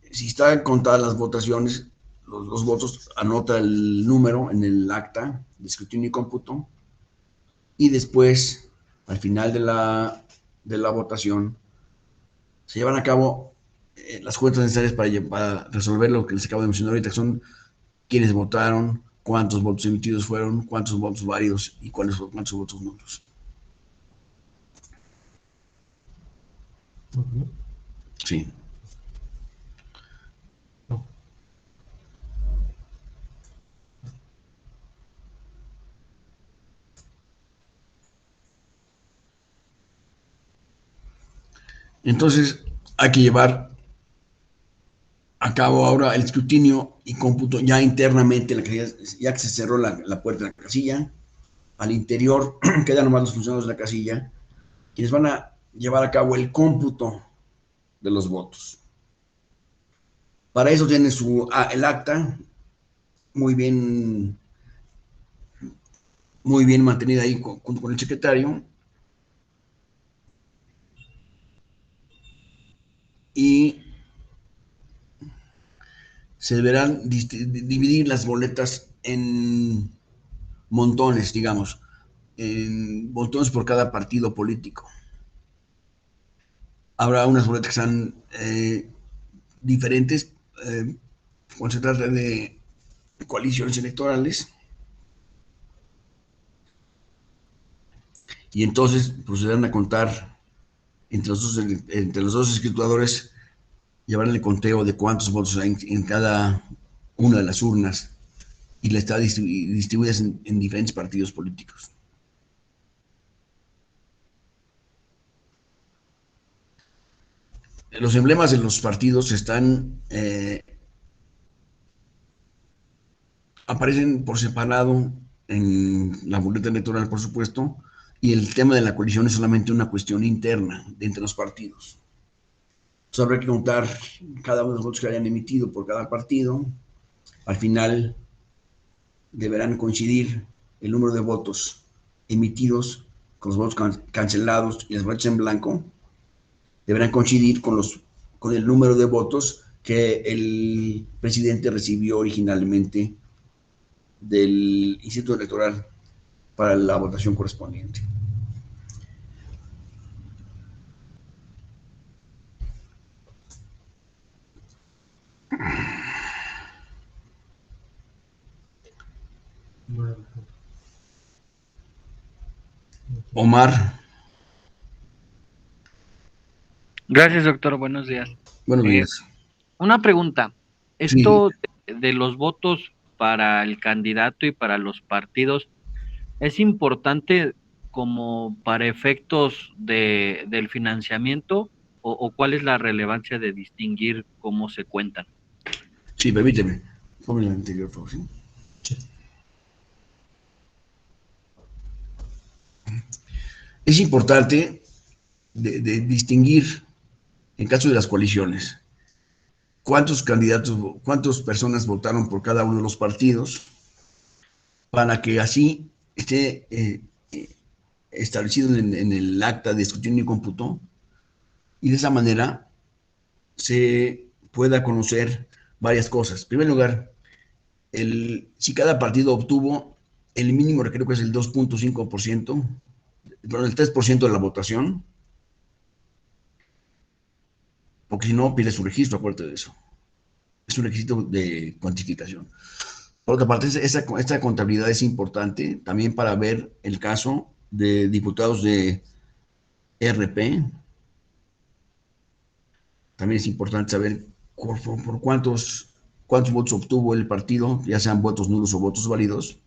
[SPEAKER 1] si están contadas las votaciones, los votos, anota el número en el acta de escrutinio y cómputo, y después, al final de la votación, se llevan a cabo las cuentas necesarias para resolver lo que les acabo de mencionar ahorita, que son quiénes votaron, cuántos votos emitidos fueron, cuántos votos válidos y cuántos votos nulos. Sí. Entonces, hay que llevar a cabo ahora el escrutinio y cómputo ya internamente en la casilla, ya que se cerró la puerta de la casilla. Al interior quedan nomás los funcionarios de la casilla, quienes van a llevar a cabo el cómputo de los votos. Para eso tienen el acta muy bien, muy bien mantenida ahí junto con el secretario, y se deberán dividir las boletas en montones, digamos, en montones por cada partido político. Habrá unas boletas que sean diferentes cuando se trata de coaliciones electorales, y entonces procederán a contar entre los dos escrutadores, llevarán el conteo de cuántos votos hay en cada una de las urnas, y la está distribuidas en diferentes partidos políticos. Los emblemas de los partidos aparecen por separado en la boleta electoral, por supuesto, y el tema de la coalición es solamente una cuestión interna de entre los partidos. Entonces habrá que contar cada uno de los votos que hayan emitido por cada partido. Al final deberán coincidir el número de votos emitidos con los votos cancelados y las boletas en blanco. Deberán coincidir con el número de votos que el presidente recibió originalmente del Instituto Electoral para la votación correspondiente. Omar.
[SPEAKER 2] Gracias, doctor. Buenos días.
[SPEAKER 1] Buenos días.
[SPEAKER 2] Una pregunta.
[SPEAKER 1] Sí,
[SPEAKER 2] Esto de los votos para el candidato y para los partidos, ¿es importante como para efectos del financiamiento o cuál es la relevancia de distinguir cómo se cuentan?
[SPEAKER 1] sí, permíteme. Ponme la anterior, por favor. ¿Sí? Es importante de distinguir, en caso de las coaliciones, cuántos candidatos, cuántas personas votaron por cada uno de los partidos, para que así esté establecido en el acta de escrutinio y cómputo, y de esa manera se pueda conocer varias cosas. En primer lugar, si cada partido obtuvo el mínimo, creo que es el 2.5%, perdón, el 3% de la votación, porque si no, pide su registro, acuérdate de eso. Es un requisito de cuantificación. Por otra parte, esta contabilidad es importante también para ver el caso de diputados de RP. También es importante saber por cuántos votos obtuvo el partido, ya sean votos nulos o votos válidos.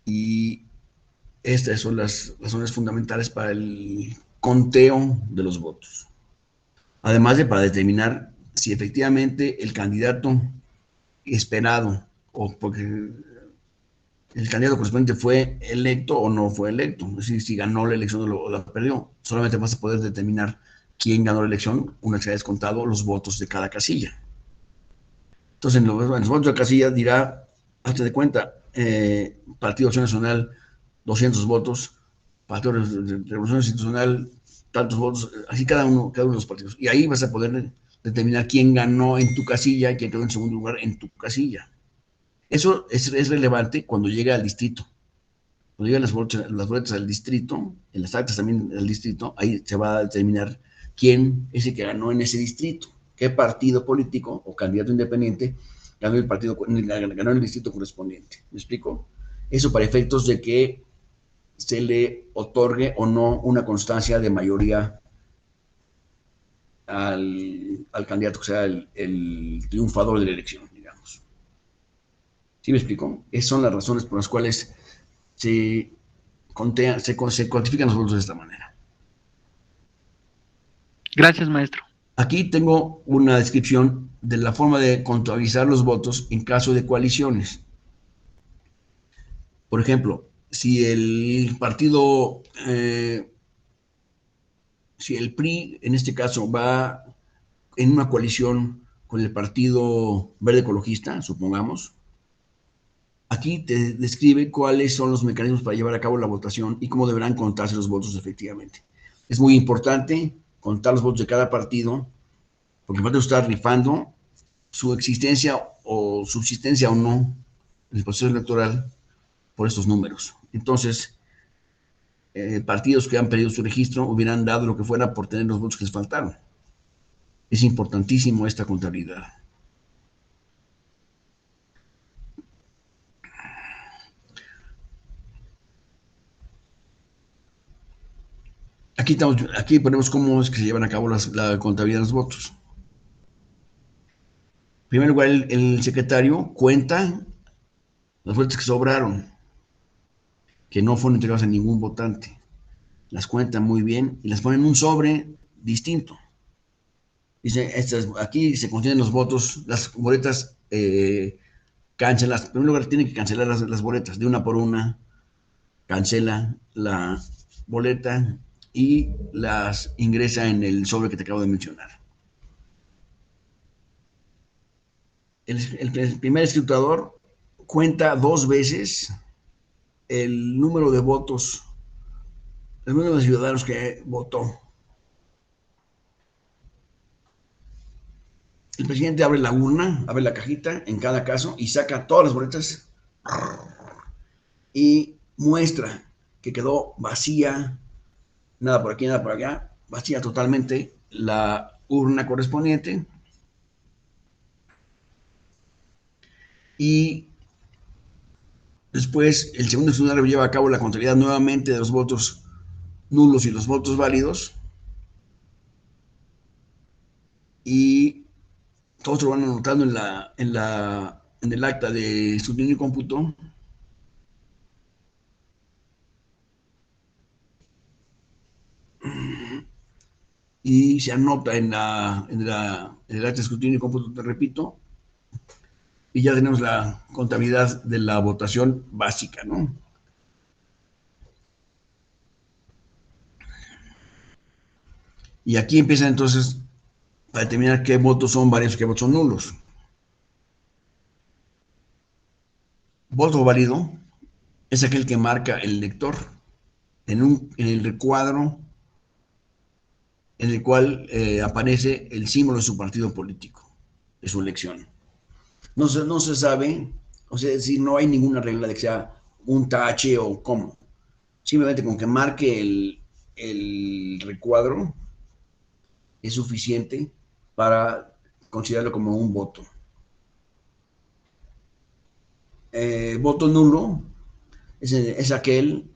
[SPEAKER 1] Y estas son las razones fundamentales para el conteo de los votos. Además de para determinar si efectivamente el candidato esperado, o porque el candidato correspondiente fue electo o no fue electo, es decir, si ganó la elección o la perdió. Solamente vas a poder determinar quién ganó la elección una vez que haya descontado los votos de cada casilla. Entonces, en los votos de casilla dirá, hazte de cuenta, Partido Acción Nacional, 200 votos, Partido de Revolución Institucional, tantos votos, así cada uno de los partidos. Y ahí vas a poder determinar quién ganó en tu casilla y quién quedó en segundo lugar en tu casilla. Eso es relevante cuando llega al distrito. Cuando llegan las boletas al distrito, en las actas también del distrito, ahí se va a determinar quién es el que ganó en ese distrito, qué partido político o candidato independiente ganó ganó el distrito correspondiente. ¿Me explico? Eso para efectos de que se le otorgue o no una constancia de mayoría al candidato que sea el triunfador de la elección, digamos. ¿Sí me explico? Esas son las razones por las cuales se cuantifican los votos de esta manera.
[SPEAKER 2] Gracias, maestro.
[SPEAKER 1] Aquí tengo una descripción de la forma de contabilizar los votos en caso de coaliciones. Por ejemplo, si el partido, si el PRI en este caso va en una coalición con el Partido Verde Ecologista, supongamos, aquí te describe cuáles son los mecanismos para llevar a cabo la votación y cómo deberán contarse los votos efectivamente. Es muy importante contar los votos de cada partido, porque el partido está rifando su existencia o subsistencia o no en el proceso electoral por estos números. Entonces, partidos que han perdido su registro hubieran dado lo que fuera por tener los votos que les faltaron. Es importantísimo esta contabilidad. Aquí ponemos cómo es que se llevan a cabo la contabilidad de los votos. En primer lugar, el secretario cuenta las boletas que sobraron, que no fueron entregadas a ningún votante. Las cuenta muy bien y las pone en un sobre distinto. Dice, aquí se contienen los votos, las boletas canceladas. En primer lugar, tiene que cancelar las boletas de una por una. Cancela la boleta y las ingresa en el sobre que te acabo de mencionar. El primer escrutador cuenta 2 veces el número de votos, el número de ciudadanos que votó. El presidente abre la urna, abre la cajita en cada caso y saca todas las boletas y muestra que quedó vacía, nada por aquí, nada por allá, vacía totalmente la urna correspondiente. Y después el segundo escrutinio lleva a cabo la contabilidad nuevamente de los votos nulos y los votos válidos. Y todos lo van anotando en el acta de escrutinio y cómputo. Y se anota en el acta de escrutinio y cómputo, te repito, y ya tenemos la contabilidad de la votación básica, ¿no? Y aquí empieza entonces a determinar qué votos son válidos y qué votos son nulos. Voto válido es aquel que marca el lector en el recuadro en el cual aparece el símbolo de su partido político, de su elección. No se sabe, o sea, si no hay ninguna regla de que sea un tache o cómo. Simplemente con que marque el recuadro es suficiente para considerarlo como un voto. Voto nulo es aquel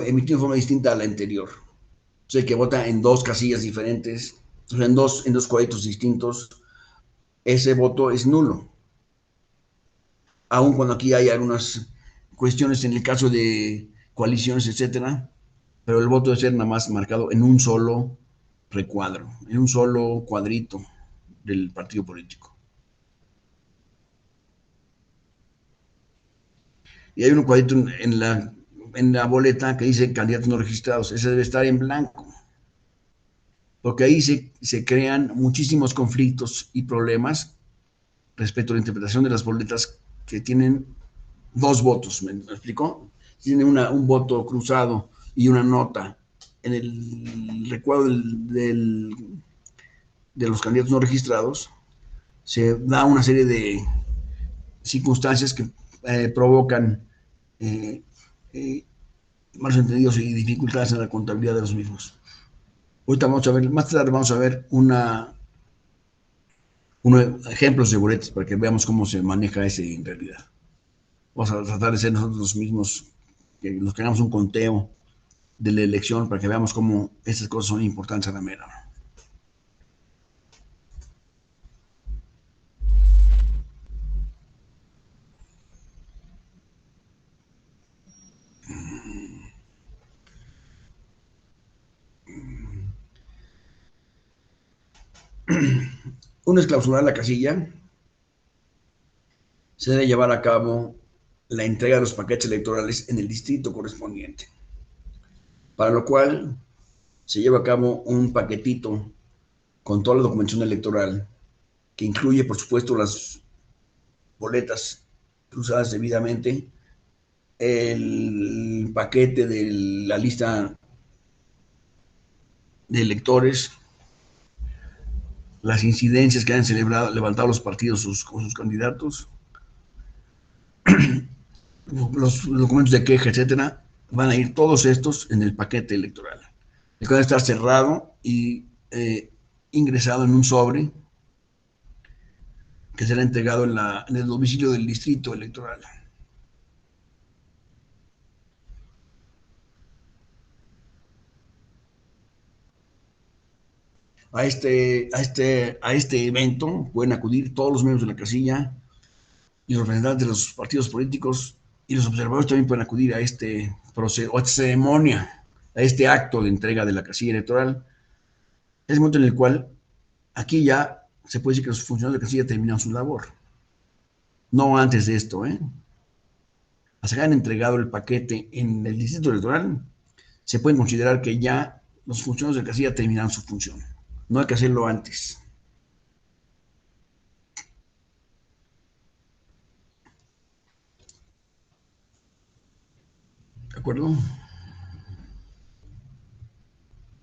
[SPEAKER 1] emitido de forma distinta a la anterior. O sea, que vota en 2 casillas diferentes, o sea, en dos cuadritos distintos, ese voto es nulo. Aun cuando aquí hay algunas cuestiones en el caso de coaliciones, etcétera, pero el voto debe ser nada más marcado en un solo recuadro, en un solo cuadrito del partido político. Y hay un cuadrito en la en la boleta que dice candidatos no registrados, ese debe estar en blanco, porque ahí se crean muchísimos conflictos y problemas respecto a la interpretación de las boletas que tienen dos votos, ¿me explico? Tiene un voto cruzado y una nota en el recuadro de los candidatos no registrados, se da una serie de circunstancias que provocan eh, eh, malos entendidos y dificultades en la contabilidad de los mismos. Ahorita vamos a ver, más tarde vamos a ver unos ejemplos de boletas para que veamos cómo se maneja ese en realidad. Vamos a tratar de ser nosotros los mismos, que nos hagamos un conteo de la elección para que veamos cómo estas cosas son importantes a la mera. Una es clausurar la casilla, se debe llevar a cabo la entrega de los paquetes electorales en el distrito correspondiente, para lo cual se lleva a cabo un paquetito con toda la documentación electoral, que incluye, por supuesto, las boletas cruzadas debidamente, el paquete de la lista de electores, las incidencias que han levantado los partidos con sus candidatos, los documentos de queja, etcétera, van a ir todos estos en el paquete electoral. El que va a estar cerrado y ingresado en un sobre que será entregado en el domicilio del distrito electoral. A este evento pueden acudir todos los miembros de la casilla y los representantes de los partidos políticos, y los observadores también pueden acudir a este proceso, a esta ceremonia, a este acto de entrega de la casilla electoral. Es el momento en el cual aquí ya se puede decir que los funcionarios de casilla terminan su labor. No antes de esto, ¿eh? Hasta que hayan entregado el paquete en el distrito electoral, se pueden considerar que ya los funcionarios de casilla terminaron su función. No hay que hacerlo antes. ¿De acuerdo?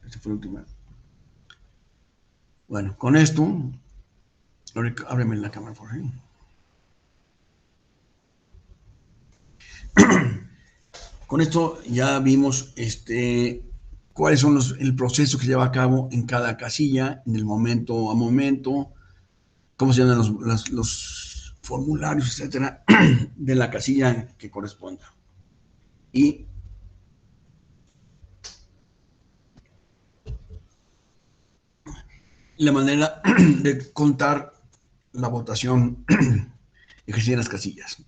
[SPEAKER 1] Esta fue la última. Bueno, con esto, ábreme la cámara por ahí. Con esto ya vimos cuáles son el proceso que se lleva a cabo en cada casilla, en el momento a momento, cómo se llaman los formularios, etcétera, de la casilla que corresponda. Y la manera de contar la votación ejercida en las casillas.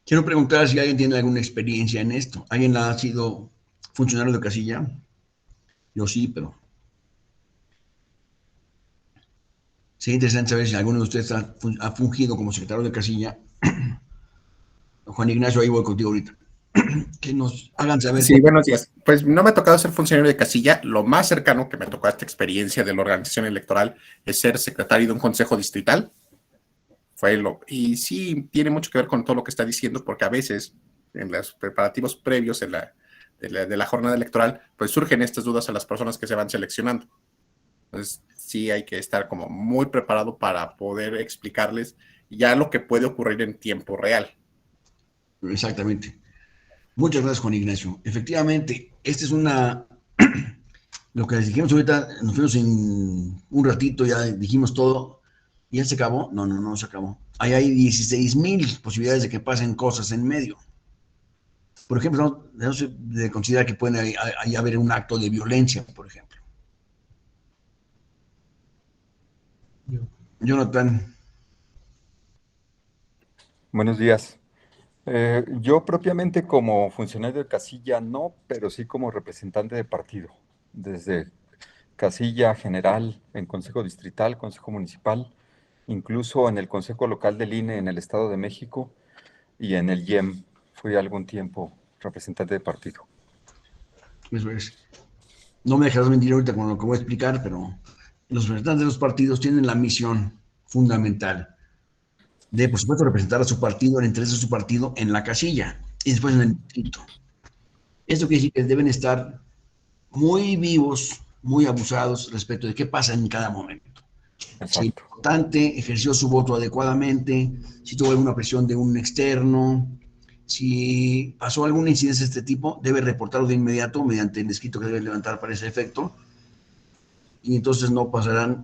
[SPEAKER 1] Quiero preguntar si alguien tiene alguna experiencia en esto. ¿Alguien ha sido funcionario de casilla? Yo sí, pero sería interesante saber si alguno de ustedes ha fungido como secretario de casilla. Juan Ignacio, ahí voy contigo ahorita. Que nos hagan saber.
[SPEAKER 3] Sí, buenos días. Pues no me ha tocado ser funcionario de casilla. Lo más cercano que me tocó a esta experiencia de la organización electoral es ser secretario de un consejo distrital. Y sí, tiene mucho que ver con todo lo que está diciendo, porque a veces en los preparativos previos de la jornada electoral, pues surgen estas dudas a las personas que se van seleccionando. Entonces sí hay que estar como muy preparado para poder explicarles ya lo que puede ocurrir en tiempo real.
[SPEAKER 1] Exactamente. Muchas gracias, Juan Ignacio. Efectivamente, esta es lo que les dijimos ahorita, nos fuimos en un ratito, ya dijimos todo, y ya se acabó. No se acabó. Ahí hay 16,000 posibilidades de que pasen cosas en medio. Por ejemplo, no se considera que puede haber un acto de violencia, por ejemplo. Jonathan.
[SPEAKER 4] Buenos días. Yo propiamente como funcionario de casilla no, pero sí como representante de partido, desde casilla general en Consejo Distrital, Consejo Municipal, incluso en el Consejo Local del INE en el Estado de México y en el IEM fui algún tiempo representante de partido.
[SPEAKER 1] Eso es. No me dejarás mentir ahorita con lo que voy a explicar, pero los representantes de los partidos tienen la misión fundamental de, por supuesto, representar a su partido, el interés de su partido en la casilla y después en el distrito. Esto quiere decir que deben estar muy vivos, muy abusados respecto de qué pasa en cada momento. Si el
[SPEAKER 4] Exacto.
[SPEAKER 1] votante ejerció su voto adecuadamente, si tuvo alguna presión de un externo, si pasó alguna incidencia de este tipo, debe reportarlo de inmediato mediante el escrito que debe levantar para ese efecto, y entonces no pasará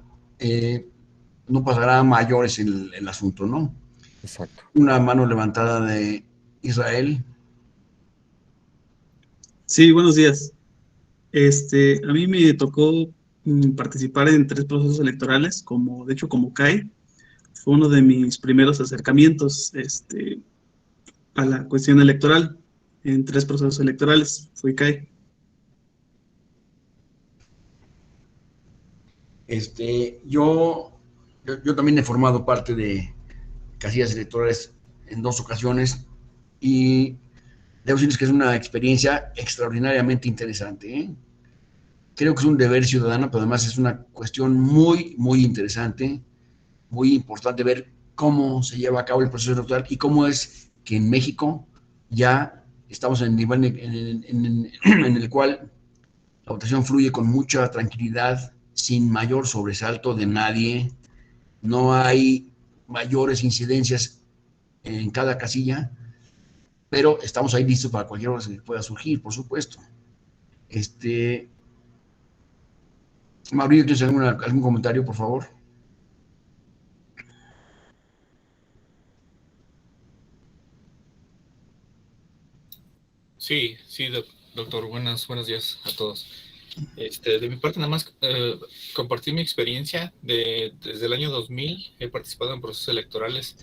[SPEAKER 1] a mayores el asunto, ¿no?
[SPEAKER 4] Exacto.
[SPEAKER 1] Una mano levantada de Israel.
[SPEAKER 5] Sí, buenos días. A mí me tocó participar en 3 procesos electorales, de hecho, como CAE. Fue uno de mis primeros acercamientos, a la cuestión electoral. En 3 procesos electorales fui CAE.
[SPEAKER 1] Yo también he formado parte de casillas electorales en 2 ocasiones y debo decirles que es una experiencia extraordinariamente interesante, ¿eh? Creo que es un deber ciudadano, pero además es una cuestión muy, muy interesante, muy importante ver cómo se lleva a cabo el proceso electoral y cómo es que en México ya estamos en el nivel en el cual la votación fluye con mucha tranquilidad, sin mayor sobresalto de nadie, no hay mayores incidencias en cada casilla, pero estamos ahí listos para cualquier hora que pueda surgir, por supuesto. Mauricio, ¿tienes algún comentario, por favor?
[SPEAKER 6] Sí, sí, doctor, buenos días a todos. De mi parte, nada más compartir mi experiencia desde el año 2000. He participado en procesos electorales.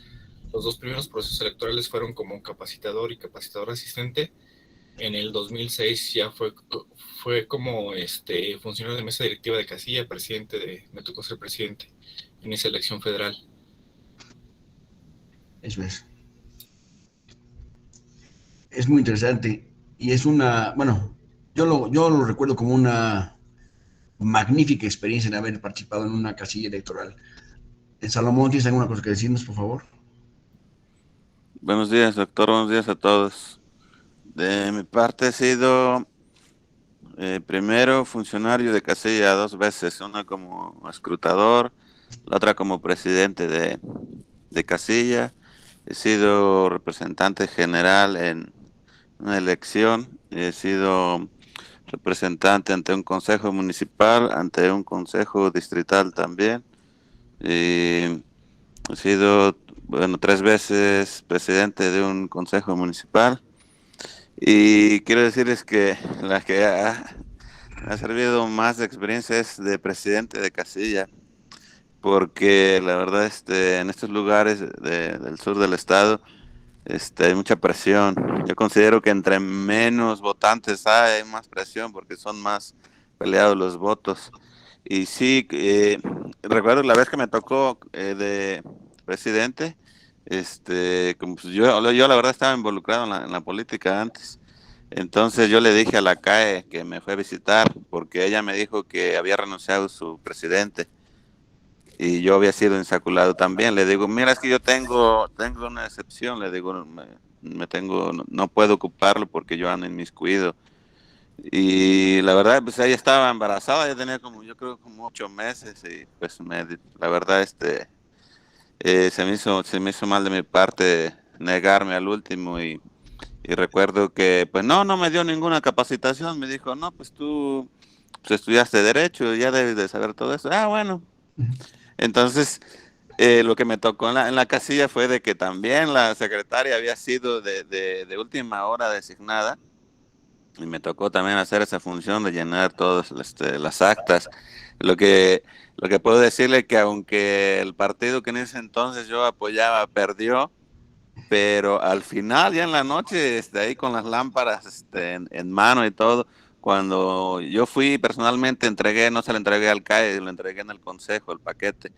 [SPEAKER 6] Los 2 primeros procesos electorales fueron como capacitador y capacitador asistente. En el 2006 ya fue como funcionario de mesa directiva de casilla, me tocó ser presidente en esa elección federal.
[SPEAKER 1] Eso es. Es muy interesante y es bueno, yo lo recuerdo como una magnífica experiencia en haber participado en una casilla electoral. Salomón, ¿tienes alguna cosa que decirnos, por favor?
[SPEAKER 7] Buenos días, doctor. Buenos días a todos. De mi parte he sido primero funcionario de casilla 2 veces, una como escrutador, la otra como presidente de casilla. He sido representante general en una elección, he sido representante ante un consejo municipal, ante un consejo distrital también. Y he sido, 3 veces presidente de un consejo municipal. Y quiero decirles que la que me ha servido más de experiencia es de presidente de casilla, porque la verdad en estos lugares del sur del estado hay mucha presión. Yo considero que entre menos votantes hay más presión porque son más peleados los votos. Y sí, recuerdo la vez que me tocó de presidente, como pues yo la verdad estaba involucrado en la política antes. Entonces yo le dije a la CAE que me fue a visitar porque ella me dijo que había renunciado su presidente y yo había sido insaculado también. Le digo, mira, es que yo tengo una excepción, le digo, no puedo ocuparlo porque yo ando inmiscuido. Y la verdad, pues ella estaba embarazada, ya tenía yo creo como 8 meses y pues la verdad, se me hizo mal de mi parte negarme al último y recuerdo que pues no me dio ninguna capacitación, me dijo, no, pues tú pues, estudiaste Derecho, ya debes de saber todo eso. Ah, bueno. Entonces, lo que me tocó en la casilla fue de que también la secretaria había sido de última hora designada y me tocó también hacer esa función de llenar todas las actas. Lo que puedo decirle que aunque el partido que en ese entonces yo apoyaba perdió, pero al final, ya en la noche, ahí con las lámparas en mano y todo, cuando yo fui personalmente, no se lo entregué al CAE, lo entregué en el consejo, el paquete.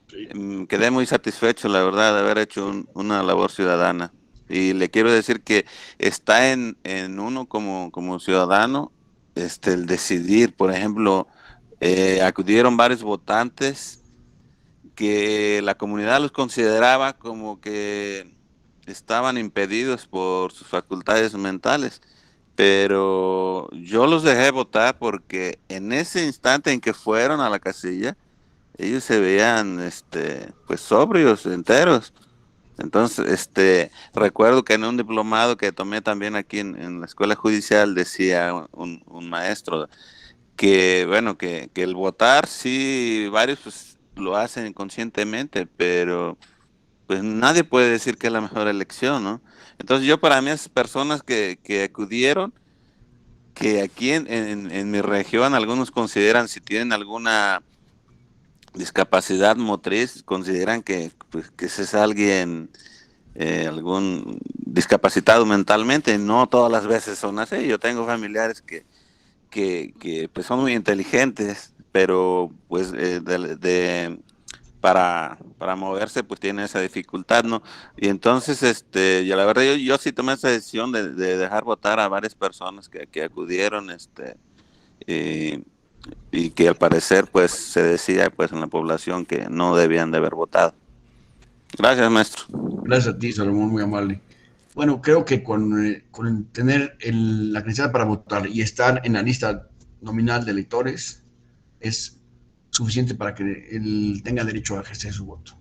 [SPEAKER 7] Sí. Quedé muy satisfecho, la verdad, de haber hecho una labor ciudadana. Y le quiero decir que está en uno como ciudadano el decidir. Por ejemplo, acudieron varios votantes que la comunidad los consideraba como que estaban impedidos por sus facultades mentales, pero yo los dejé votar porque en ese instante en que fueron a la casilla, ellos se veían pues sobrios, enteros. Entonces, recuerdo que en un diplomado que tomé también aquí en la escuela judicial decía un maestro que, bueno, que el votar, sí, varios pues lo hacen inconscientemente, pero pues nadie puede decir que es la mejor elección, ¿no? Entonces yo para mí esas personas que acudieron, que aquí en mi región algunos consideran si tienen alguna discapacidad motriz, consideran pues, que ese es alguien, algún discapacitado mentalmente. No todas las veces son así. Yo tengo familiares que pues son muy inteligentes, pero pues para moverse pues tiene esa dificultad, ¿no? Y entonces, yo la verdad, yo sí tomé esa decisión de dejar votar a varias personas que acudieron, y, y que al parecer pues se decía pues en la población que no debían de haber votado. Gracias, maestro.
[SPEAKER 1] Gracias a ti, Salomón, muy amable. Bueno, creo que con tener la credencial para votar y estar en la lista nominal de electores es suficiente para que él tenga derecho a ejercer su voto.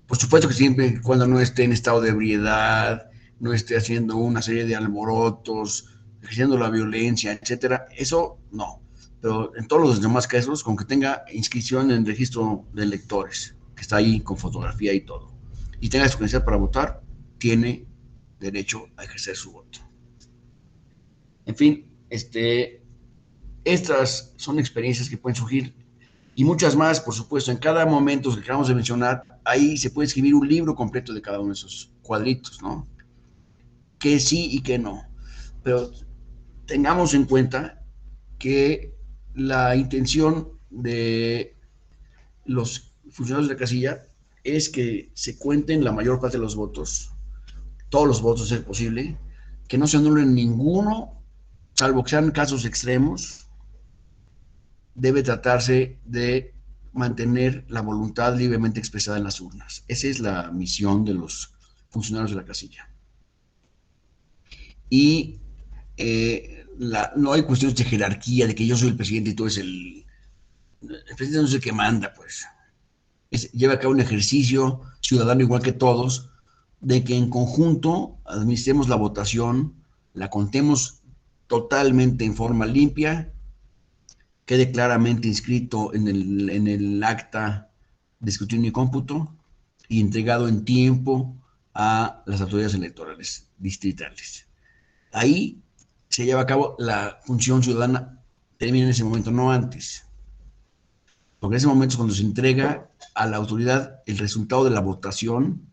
[SPEAKER 1] Por supuesto que siempre y cuando no esté en estado de ebriedad, no esté haciendo una serie de alborotos, ejerciendo la violencia, etcétera, eso no. Pero en todos los demás casos, con que tenga inscripción en el registro de electores, que está ahí con fotografía y todo, y tenga su credencial para votar, tiene derecho a ejercer su voto. En fin, estas son experiencias que pueden surgir y muchas más, por supuesto. En cada momento que acabamos de mencionar, ahí se puede escribir un libro completo de cada uno de esos cuadritos, ¿no? Que sí y que no. Pero tengamos en cuenta que la intención de los funcionarios de la casilla es que se cuenten la mayor parte de los votos, todos los votos es posible, que no se anulen ninguno, salvo que sean casos extremos. Debe tratarse de mantener la voluntad libremente expresada en las urnas. Esa es la misión de los funcionarios de la casilla. Y no hay cuestiones de jerarquía, de que yo soy el presidente y tú es el presidente no es el que manda, pues. Lleva a cabo un ejercicio ciudadano igual que todos, de que en conjunto administremos la votación, la contemos totalmente en forma limpia, quede claramente inscrito en el acta de escrutinio y cómputo y entregado en tiempo a las autoridades electorales distritales. Ahí se lleva a cabo la función ciudadana, termina en ese momento, no antes. Porque en ese momento es cuando se entrega a la autoridad el resultado de la votación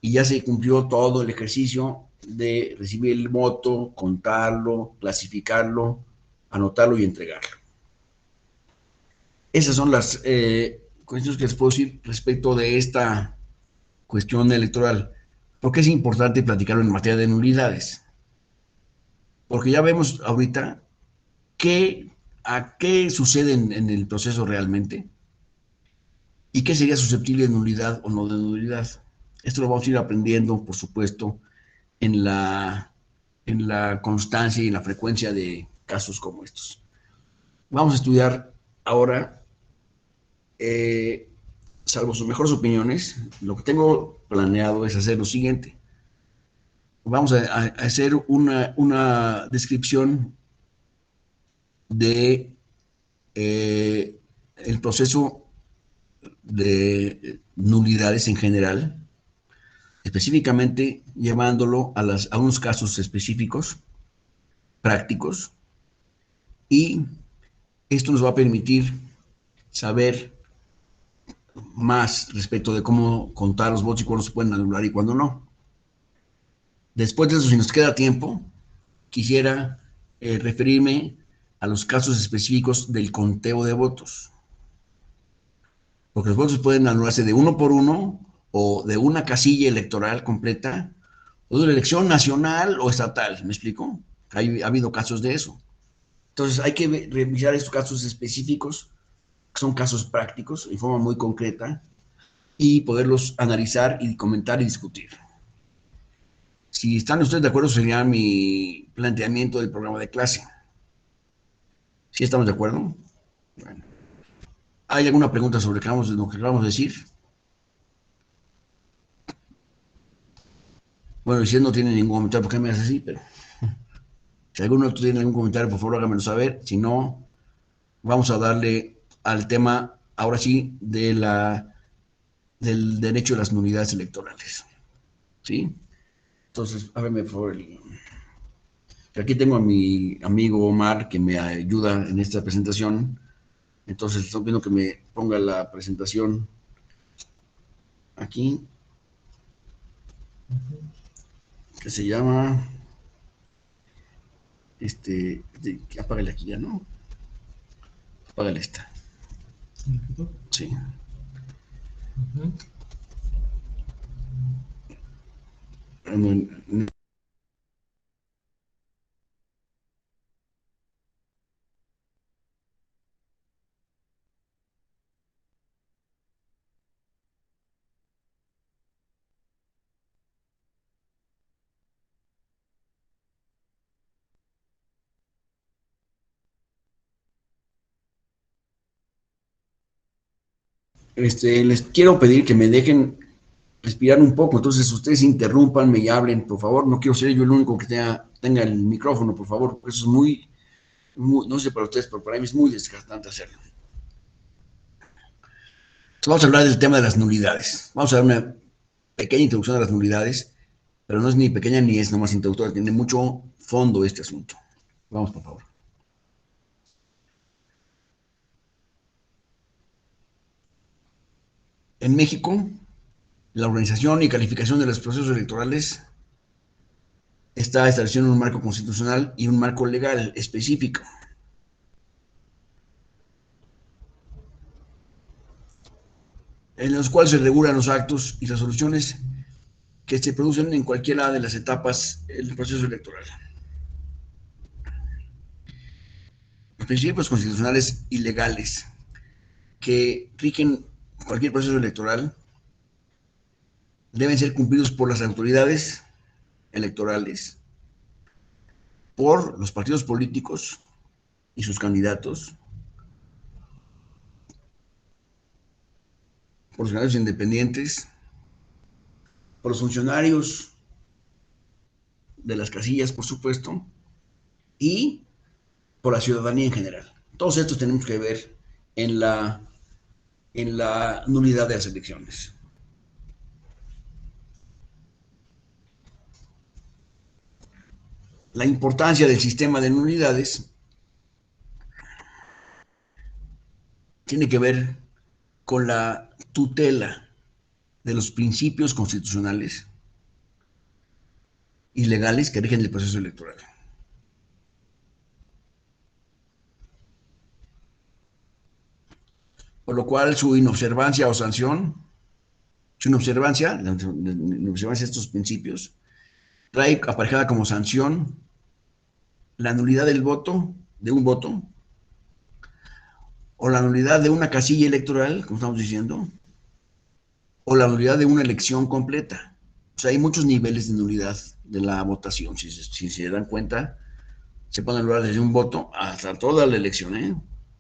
[SPEAKER 1] y ya se cumplió todo el ejercicio de recibir el voto, contarlo, clasificarlo, anotarlo y entregarlo. Esas son las cuestiones que les puedo decir respecto de esta cuestión electoral. ¿Por qué es importante platicarlo en materia de nulidades? Porque ya vemos ahorita a qué sucede en el proceso realmente y qué sería susceptible de nulidad o no de nulidad. Esto lo vamos a ir aprendiendo, por supuesto, en la constancia y en la frecuencia de casos como estos. Vamos a estudiar ahora, salvo sus mejores opiniones, lo que tengo planeado es hacer lo siguiente. Vamos a hacer una descripción de el proceso de nulidades en general, específicamente llevándolo a unos casos específicos, prácticos, y esto nos va a permitir saber más respecto de cómo contar los votos y cuándo se pueden anular y cuándo no. Después de eso, si nos queda tiempo, quisiera referirme a los casos específicos del conteo de votos. Porque los votos pueden anularse de uno por uno o de una casilla electoral completa o de una elección nacional o estatal, ¿me explico? Ha habido casos de eso. Entonces hay que revisar estos casos específicos, que son casos prácticos, en forma muy concreta, y poderlos analizar y comentar y discutir. Si están ustedes de acuerdo, sería mi planteamiento del programa de clase. ¿Sí estamos de acuerdo? Bueno. ¿Hay alguna pregunta sobre lo que acabamos de decir? Bueno, si él no tiene ningún comentario, ¿por qué me hace así? Pero si alguno tiene algún comentario, por favor, háganmelo saber. Si no, vamos a darle al tema, ahora sí, del derecho a las nulidades electorales. ¿Sí? Entonces, háganme por favor. Aquí tengo a mi amigo Omar que me ayuda en esta presentación. Entonces, estoy viendo que me ponga la presentación aquí, que se llama, apágale aquí ya, ¿no? Apágale esta. Sí. Les quiero pedir que me dejen respirar un poco, entonces ustedes interrumpanme y hablen, por favor. No quiero ser yo el único que tenga el micrófono, por favor, porque eso es muy, no sé para ustedes, pero para mí es muy desgastante hacerlo. Entonces vamos a hablar del tema de las nulidades. Vamos a dar una pequeña introducción a las nulidades, pero no es ni pequeña ni es nomás introductoria, tiene mucho fondo este asunto. Vamos, por favor. En México, la organización y calificación de los procesos electorales está estableciendo un marco constitucional y un marco legal específico. En los cuales se regulan los actos y resoluciones que se producen en cualquiera de las etapas del proceso electoral. Los principios constitucionales y legales que rigen cualquier proceso electoral deben ser cumplidos por las autoridades electorales, por los partidos políticos y sus candidatos, por los candidatos independientes, por los funcionarios de las casillas, por supuesto, y por la ciudadanía en general. Todos estos tenemos que ver en la nulidad de las elecciones. La importancia del sistema de nulidades tiene que ver con la tutela de los principios constitucionales y legales que rigen el proceso electoral. Por lo cual su inobservancia o sanción, la inobservancia de estos principios, trae aparejada como sanción la nulidad del voto, de un voto, o la nulidad de una casilla electoral, como estamos diciendo, o la nulidad de una elección completa. O sea, hay muchos niveles de nulidad de la votación. Si se dan cuenta, se pueden anular desde un voto hasta toda la elección, ¿eh?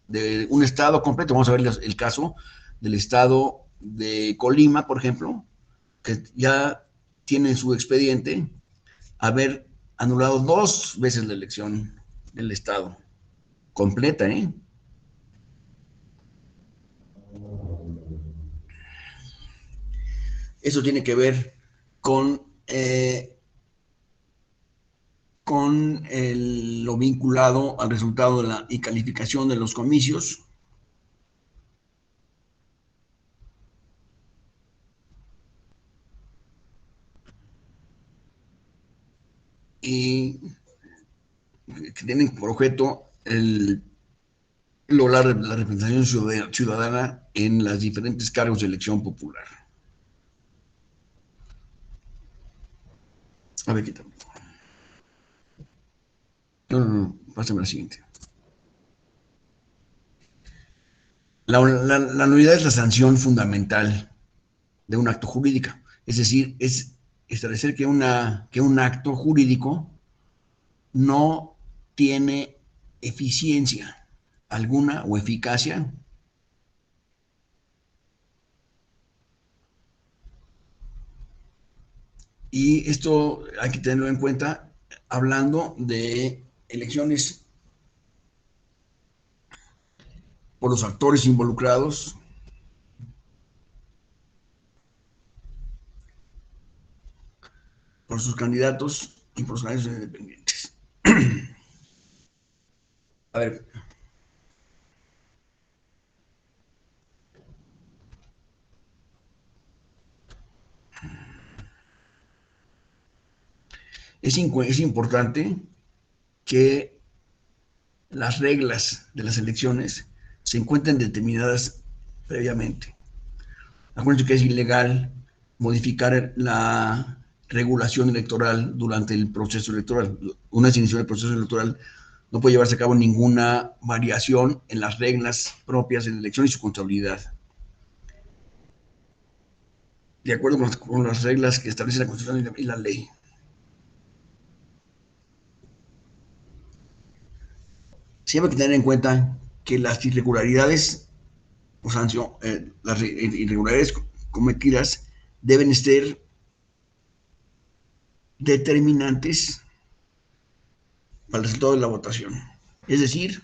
[SPEAKER 1] De un estado completo. Vamos a ver el caso del estado de Colima, por ejemplo, que ya tiene en su expediente haber anulado 2 veces la elección del estado completa, ¿eh? Eso tiene que ver con lo vinculado al resultado y calificación de los comicios. Y que tienen por objeto lograr la representación ciudadana en los diferentes cargos de elección popular. A ver, quítame. No, pásame la siguiente. La nulidad es la sanción fundamental de un acto jurídico. Es decir, es establecer que un acto jurídico no tiene eficiencia alguna o eficacia y esto hay que tenerlo en cuenta hablando de elecciones por los actores involucrados, por sus candidatos y por sus candidatos independientes. A ver, es importante que las reglas de las elecciones se encuentren determinadas previamente. Acuérdense que es ilegal modificar la regulación electoral durante el proceso electoral. Una vez iniciado el proceso electoral, no puede llevarse a cabo ninguna variación en las reglas propias de la elección y su contabilidad. De acuerdo con las reglas que establece la Constitución y la ley. Siempre hay que tener en cuenta que las irregularidades o las irregularidades cometidas deben ser determinantes para el resultado de la votación. Es decir,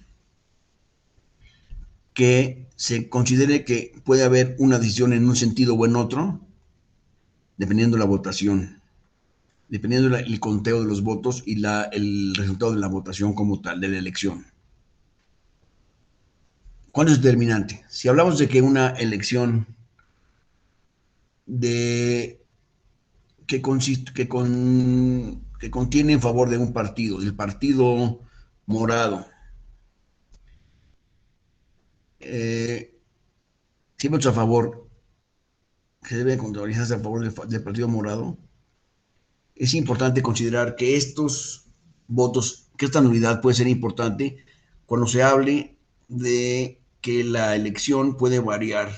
[SPEAKER 1] que se considere que puede haber una decisión en un sentido o en otro, dependiendo de la votación, dependiendo del conteo de los votos y el resultado de la votación como tal, de la elección. ¿Cuándo es determinante? Si hablamos de que una elección de, que, consiste, que contiene en favor de un partido, del partido morado, siempre a favor, que debe contabilizarse a favor del partido morado, es importante considerar que estos votos, que esta nulidad puede ser importante cuando se hable de que la elección puede variar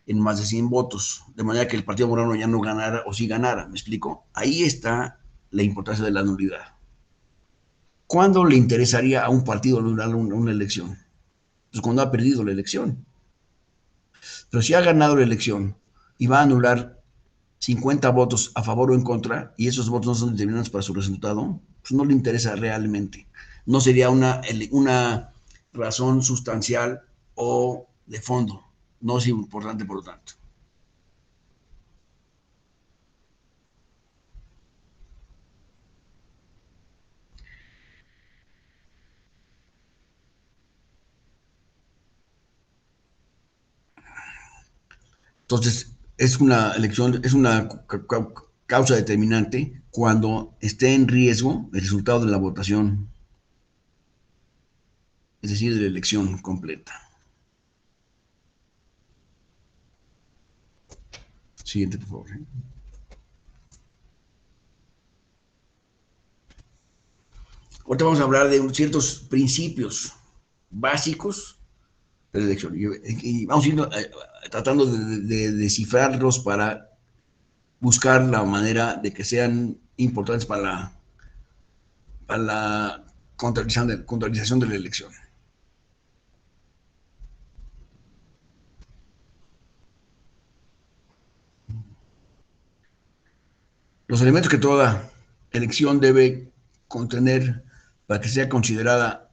[SPEAKER 1] en más de 100 votos, de manera que el partido morado ya no ganara o sí ganara, ¿me explico? Ahí está la importancia de la nulidad. ¿Cuándo le interesaría a un partido anular una elección? Pues cuando ha perdido la elección. Pero si ha ganado la elección y va a anular 50 votos a favor o en contra, y esos votos no son determinantes para su resultado, pues no le interesa realmente. No sería una razón sustancial o de fondo. No es importante, por lo tanto. Entonces, es una elección, es una causa determinante cuando esté en riesgo el resultado de la votación, es decir, de la elección completa. Siguiente, por favor. Ahorita vamos a hablar de ciertos principios básicos de la elección. Y vamos a ir tratando de descifrarlos para buscar la manera de que sean importantes para la contabilización de la elección. Los elementos que toda elección debe contener para que sea considerada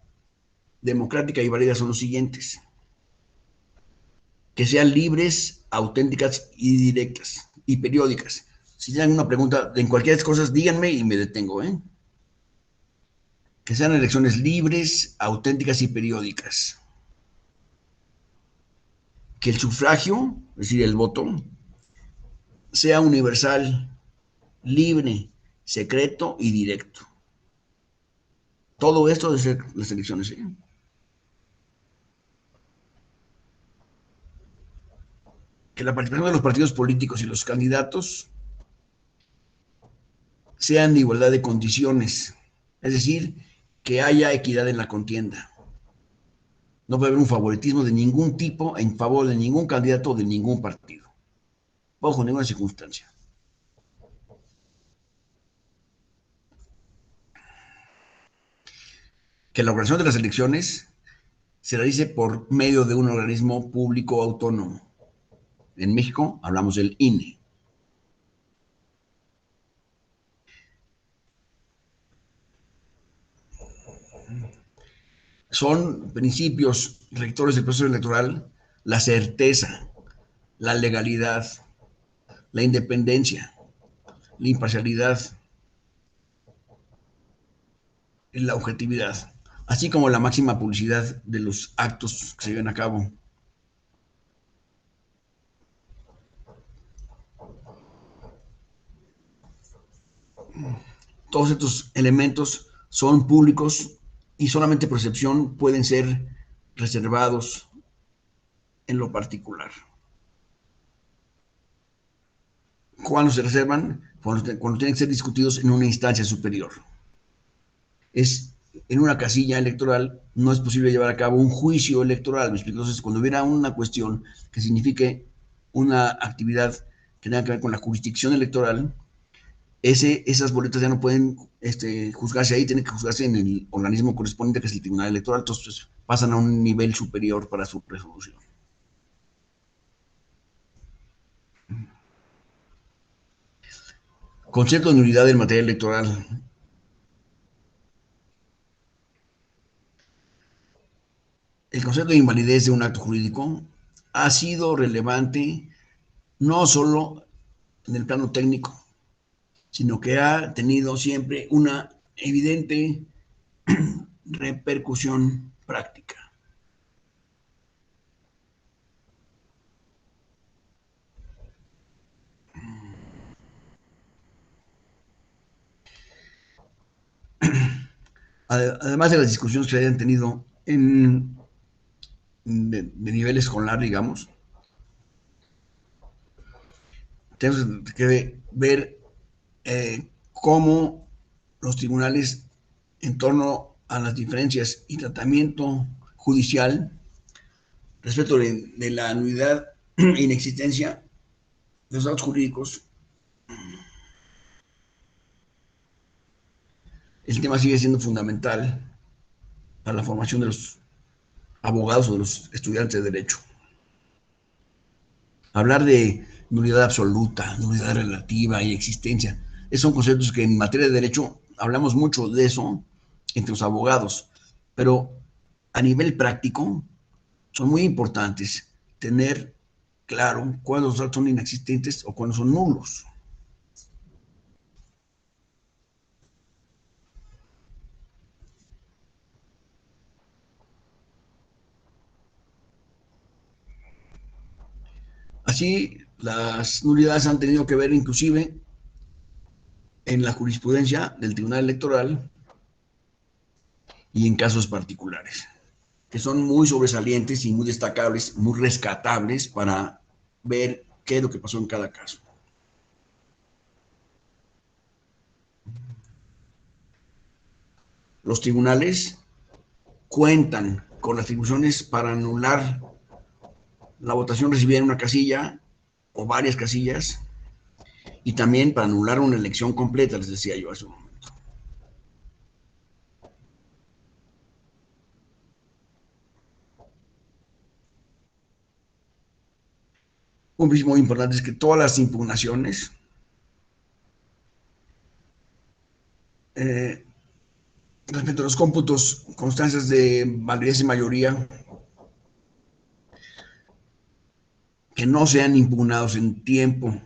[SPEAKER 1] democrática y válida son los siguientes: que sean libres, auténticas y directas y periódicas. Si tienen una pregunta en cualquiera de estas cosas, díganme y me detengo. Que sean elecciones libres, auténticas y periódicas. Que el sufragio, es decir, el voto, sea universal, libre, secreto y directo. Todo esto debe ser las elecciones. Que la participación de los partidos políticos y los candidatos sean de igualdad de condiciones, es decir, que haya equidad en la contienda. No puede haber un favoritismo de ningún tipo en favor de ningún candidato o de ningún partido, bajo ninguna circunstancia. Que la organización de las elecciones se realice por medio de un organismo público autónomo. En México hablamos del INE. Son principios rectores del proceso electoral la certeza, la legalidad, la independencia, la imparcialidad y la objetividad, así como la máxima publicidad de los actos que se llevan a cabo. Todos estos elementos son públicos y solamente por excepción pueden ser reservados en lo particular. ¿Cuándo se reservan? Cuando tienen que ser discutidos en una instancia superior. En una casilla electoral no es posible llevar a cabo un juicio electoral. ¿Me explico? Entonces, cuando hubiera una cuestión que signifique una actividad que tenga que ver con la jurisdicción electoral, esas boletas ya no pueden juzgarse ahí, tienen que juzgarse en el organismo correspondiente, que es el Tribunal Electoral. Entonces, pues, pasan a un nivel superior para su resolución. Concepto de nulidad en materia electoral. El concepto de invalidez de un acto jurídico ha sido relevante no solo en el plano técnico, sino que ha tenido siempre una evidente repercusión práctica. Además de las discusiones que se hayan tenido de nivel escolar, digamos, tenemos que ver cómo los tribunales, en torno a las diferencias y tratamiento judicial respecto de la nulidad e inexistencia de los actos jurídicos, el tema sigue siendo fundamental para la formación de los abogados o de los estudiantes de derecho. Hablar de nulidad absoluta, nulidad relativa y existencia, esos son conceptos que en materia de derecho hablamos mucho de eso entre los abogados, pero a nivel práctico son muy importantes tener claro cuándo los actos son inexistentes o cuándo son nulos. Así, las nulidades han tenido que ver inclusive en la jurisprudencia del Tribunal Electoral y en casos particulares, que son muy sobresalientes y muy destacables, muy rescatables para ver qué es lo que pasó en cada caso. Los tribunales cuentan con las atribuciones para anular la votación recibida en una casilla o varias casillas, y también para anular una elección completa, les decía yo hace un momento. Un principio muy importante es que todas las impugnaciones respecto a los cómputos, constancias de validez y mayoría, que no sean impugnados en tiempo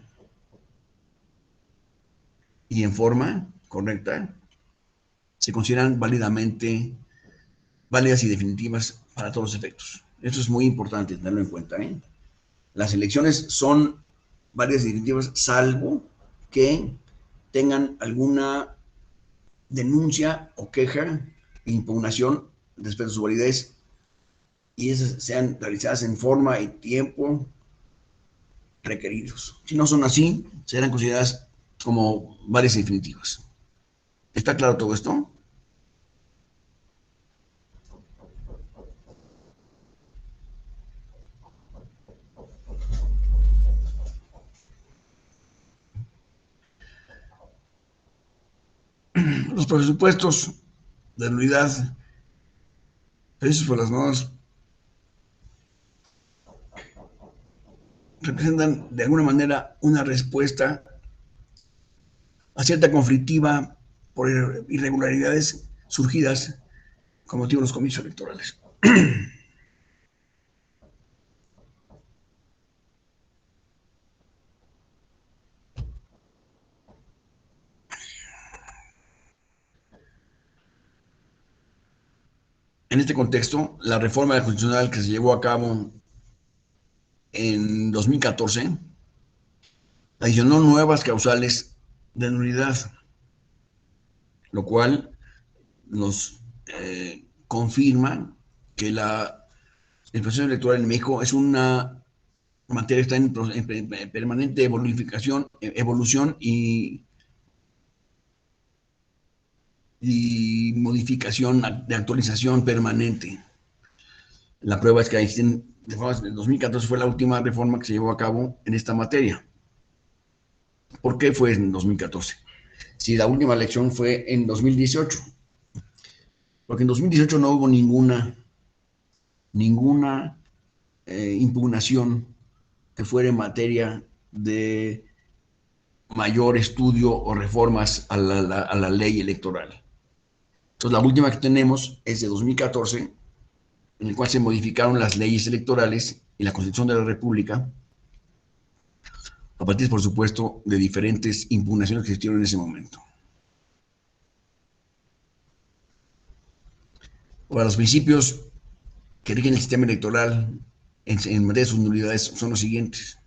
[SPEAKER 1] y en forma correcta, se consideran válidas y definitivas para todos los efectos. Esto es muy importante tenerlo en cuenta, ¿eh? Las elecciones son válidas y definitivas, salvo que tengan alguna denuncia o queja e impugnación respecto a su validez, y esas sean realizadas en forma y tiempo requeridos. Si no son así, serán consideradas como varias infinitivas. ¿Está claro todo esto? Los presupuestos de la unidad, hechos por las normas, representan de alguna manera una respuesta a cierta conflictiva por irregularidades surgidas con motivo de los comicios electorales. En este contexto, la reforma constitucional que se llevó a cabo en 2014 adicionó nuevas causales de nulidad, lo cual nos confirma que el proceso electoral en México es una materia que está en permanente evolución y modificación de actualización permanente. La prueba es que existen reformas. En 2014 fue la última reforma que se llevó a cabo en esta materia. ¿Por qué fue en 2014? Si la última elección fue en 2018. Porque en 2018 no hubo ninguna impugnación que fuera en materia de mayor estudio o reformas a la ley electoral. Entonces, la última que tenemos es de 2014, en el cual se modificaron las leyes electorales y la Constitución de la República, a partir, por supuesto, de diferentes impugnaciones que existieron en ese momento. Ahora, los principios que rigen el sistema electoral en materia de sus nulidades son los siguientes.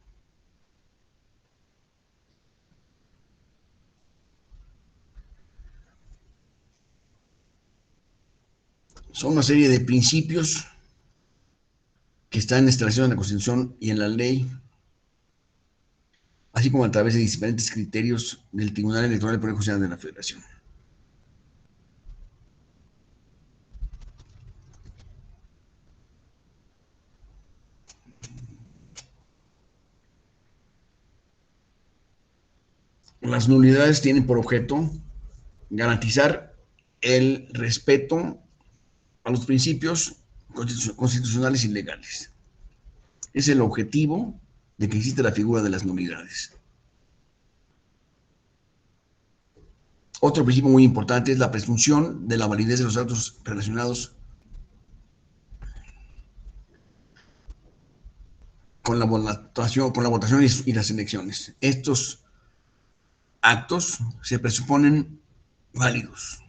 [SPEAKER 1] Son una serie de principios que están establecidos en la Constitución y en la ley, así como a través de diferentes criterios del Tribunal Electoral del Poder Judicial de la Federación. Las nulidades tienen por objeto garantizar el respeto a los principios constitucionales y legales. Es el objetivo de que existe la figura de las nulidades. Otro principio muy importante es la presunción de la validez de los actos relacionados con la votación y las elecciones. Estos actos se presuponen válidos.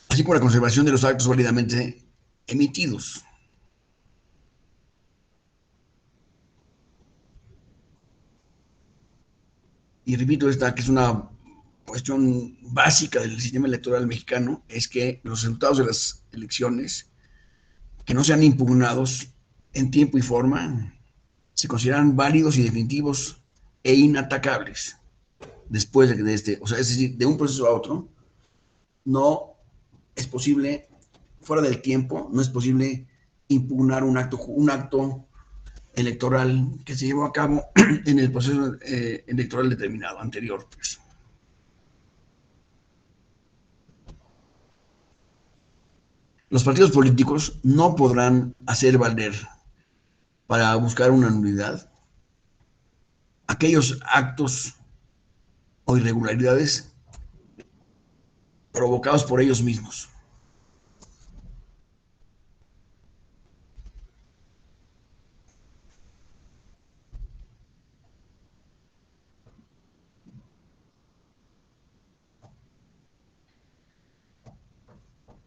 [SPEAKER 1] Así como la conservación de los actos válidamente emitidos. Y repito, esta que es una cuestión básica del sistema electoral mexicano, es que los resultados de las elecciones que no sean impugnados en tiempo y forma se consideran válidos y definitivos e inatacables después de este, o sea, es decir, de un proceso a otro, no es posible, fuera del tiempo, no es posible impugnar un acto electoral que se llevó a cabo en el proceso electoral determinado, anterior, pues. Los partidos políticos no podrán hacer valer para buscar una nulidad aquellos actos o irregularidades provocados por ellos mismos.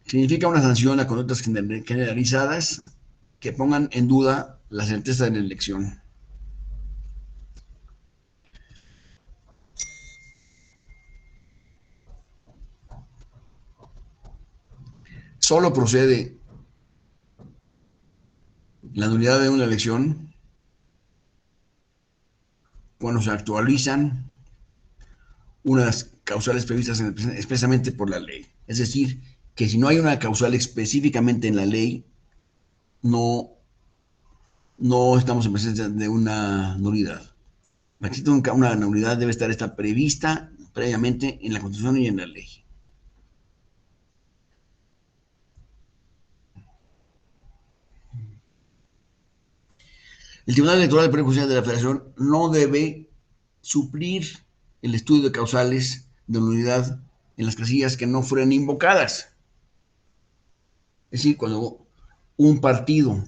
[SPEAKER 1] Significa una sanción a conductas generalizadas que pongan en duda la certeza de la elección. Solo procede la nulidad de una elección, cuando se actualizan unas causales previstas expresamente por la ley. Es decir, que si no hay una causal específicamente en la ley, no estamos en presencia de una nulidad. Para que exista una nulidad debe estar prevista previamente en la Constitución y en la ley. El Tribunal Electoral del Poder Judicial de la Federación no debe suplir el estudio de causales de nulidad en las casillas que no fueran invocadas. Es decir, cuando un partido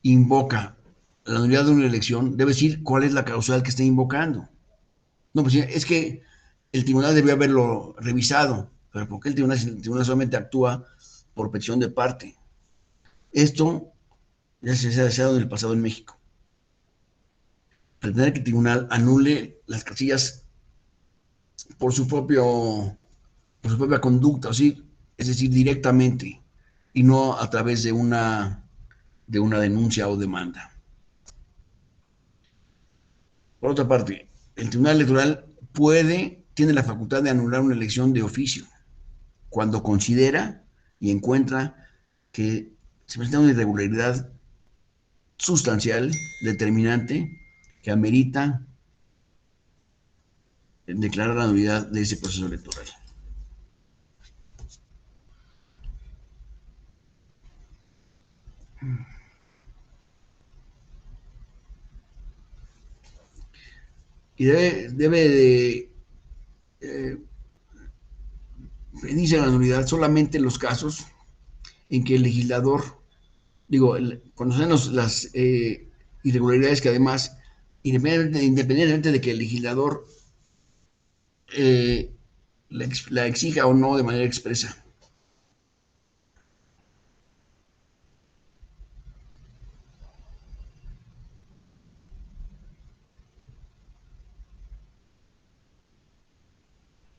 [SPEAKER 1] invoca la nulidad de una elección, debe decir cuál es la causal que está invocando. No, pues es que el tribunal debió haberlo revisado, pero ¿por qué el tribunal solamente actúa por petición de parte? Esto ya se ha deseado en el pasado en México. Pretender que el tribunal anule las casillas por su propia conducta, ¿sí? Es decir, directamente, y no a través de una denuncia o demanda. Por otra parte, el Tribunal Electoral tiene la facultad de anular una elección de oficio cuando considera y encuentra que se presenta una irregularidad sustancial, determinante, que amerita declarar la nulidad de ese proceso electoral. Y debe de pedirse la nulidad solamente en los casos en que el legislador, cuando se dan las irregularidades que además, independientemente de que el legislador la exija o no de manera expresa.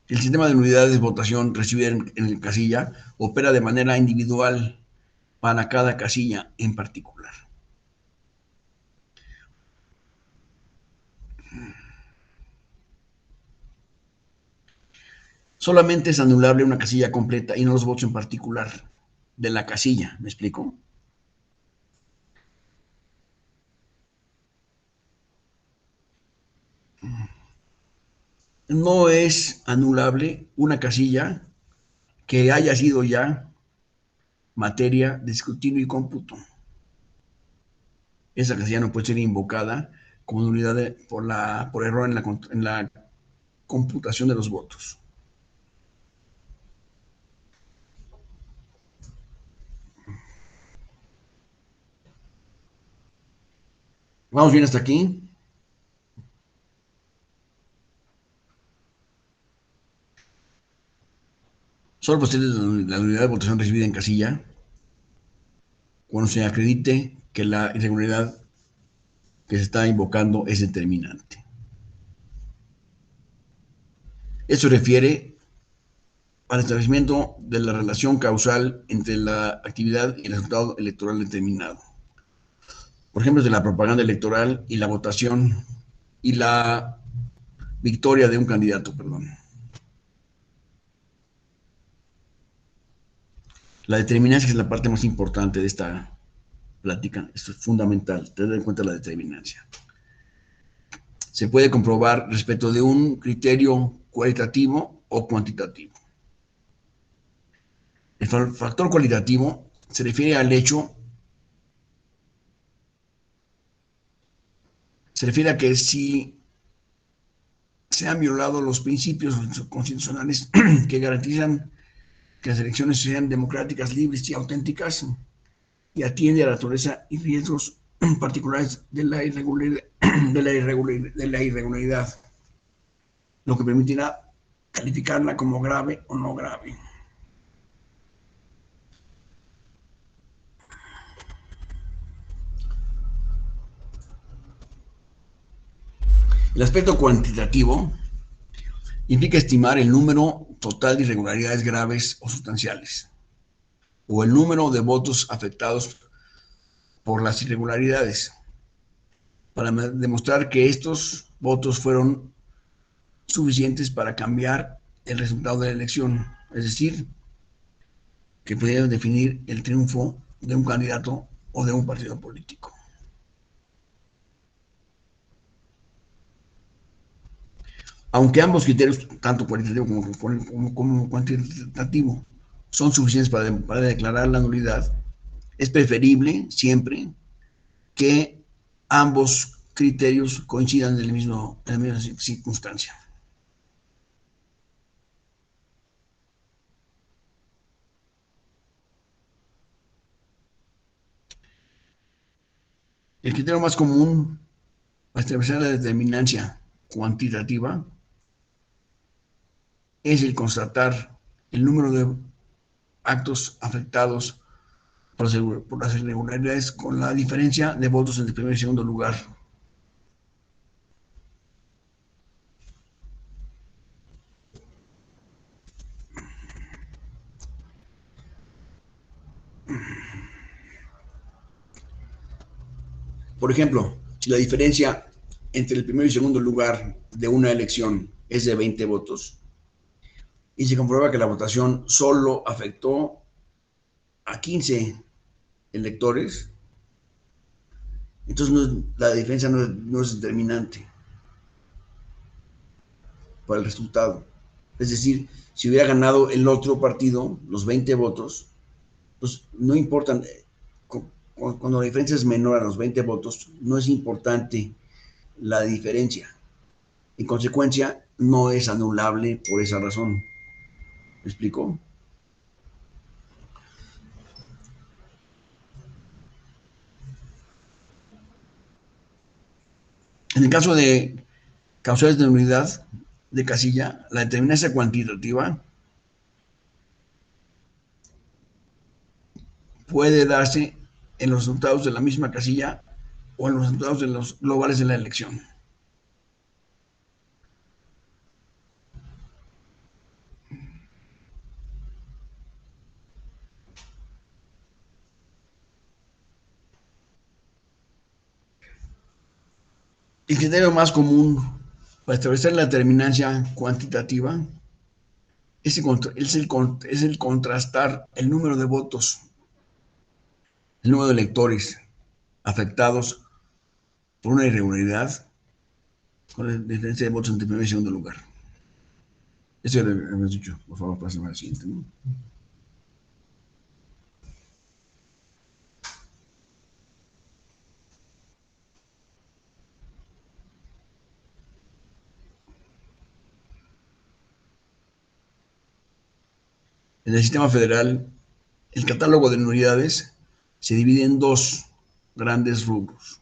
[SPEAKER 1] El sistema de unidades de votación recibida en casilla opera de manera individual para cada casilla en particular. Solamente es anulable una casilla completa y no los votos en particular de la casilla. ¿Me explico? No es anulable una casilla que haya sido ya materia de escrutinio y cómputo. Esa casilla no puede ser invocada como nulidad por error en la computación de los votos. ¿Vamos bien hasta aquí? Solo procede la unidad de votación recibida en casilla cuando se acredite que la irregularidad que se está invocando es determinante. Esto refiere al establecimiento de la relación causal entre la actividad y el resultado electoral determinado. Por ejemplo, de la propaganda electoral y la votación y la victoria de un candidato, La determinancia es la parte más importante de esta plática. Esto es fundamental, tener en cuenta la determinancia. Se puede comprobar respecto de un criterio cualitativo o cuantitativo. El factor cualitativo se refiere al hecho, se refiere a que si se han violado los principios constitucionales que garantizan que las elecciones sean democráticas, libres y auténticas, y atiende a la naturaleza y riesgos particulares de la irregularidad, lo que permitirá calificarla como grave o no grave. El aspecto cuantitativo implica estimar el número total de irregularidades graves o sustanciales, o el número de votos afectados por las irregularidades, para demostrar que estos votos fueron suficientes para cambiar el resultado de la elección, es decir, que pudieran definir el triunfo de un candidato o de un partido político. Aunque ambos criterios, tanto cualitativo como cuantitativo, son suficientes para declarar la nulidad, es preferible siempre que ambos criterios coincidan en la misma circunstancia. El criterio más común para establecer la determinancia cuantitativa es el constatar el número de actos afectados por las irregularidades con la diferencia de votos entre primer y segundo lugar. Por ejemplo, si la diferencia entre el primero y segundo lugar de una elección es de 20 votos y se comprueba que la votación solo afectó a 15 electores, entonces la diferencia no es determinante para el resultado. Es decir, si hubiera ganado el otro partido, los 20 votos, pues no importan. Cuando la diferencia es menor a los 20 votos, no es importante la diferencia. En consecuencia, no es anulable por esa razón. ¿Me explico? En el caso de causales de nulidad de casilla, la determinancia cuantitativa puede darse en los resultados de la misma casilla o en los resultados de los globales de la elección. El criterio más común para establecer la determinancia cuantitativa es el contrastar el número de votos, el número de electores afectados por una irregularidad con la diferencia de votos entre primer y segundo lugar. Eso ya lo hemos dicho. Por favor, pásenme al siguiente, ¿no? En el sistema federal, el catálogo de nulidades se divide en dos grandes rubros.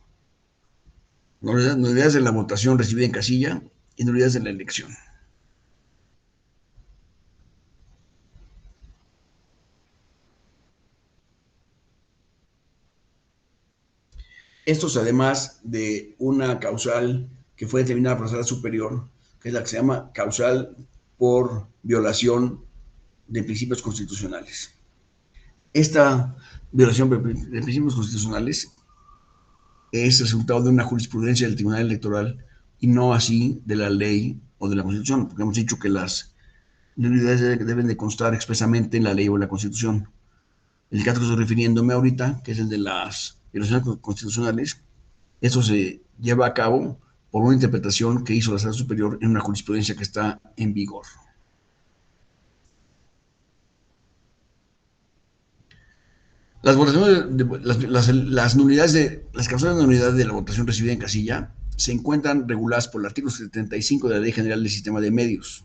[SPEAKER 1] Nulidades de la votación recibida en casilla y nulidades de la elección. Estos, además de una causal que fue determinada por la sala superior, que es la que se llama causal por violación de principios constitucionales. Esta violación de principios constitucionales es resultado de una jurisprudencia del Tribunal Electoral y no así de la ley o de la Constitución, porque hemos dicho que las nulidades deben de constar expresamente en la ley o en la Constitución. El caso que estoy refiriéndome ahorita, que es el de las violaciones constitucionales, eso se lleva a cabo por una interpretación que hizo la Sala Superior en una jurisprudencia que está en vigor. Las votaciones, las nulidades las causales de nulidad de la votación recibida en casilla se encuentran reguladas por el artículo 75 de la Ley General del Sistema de Medios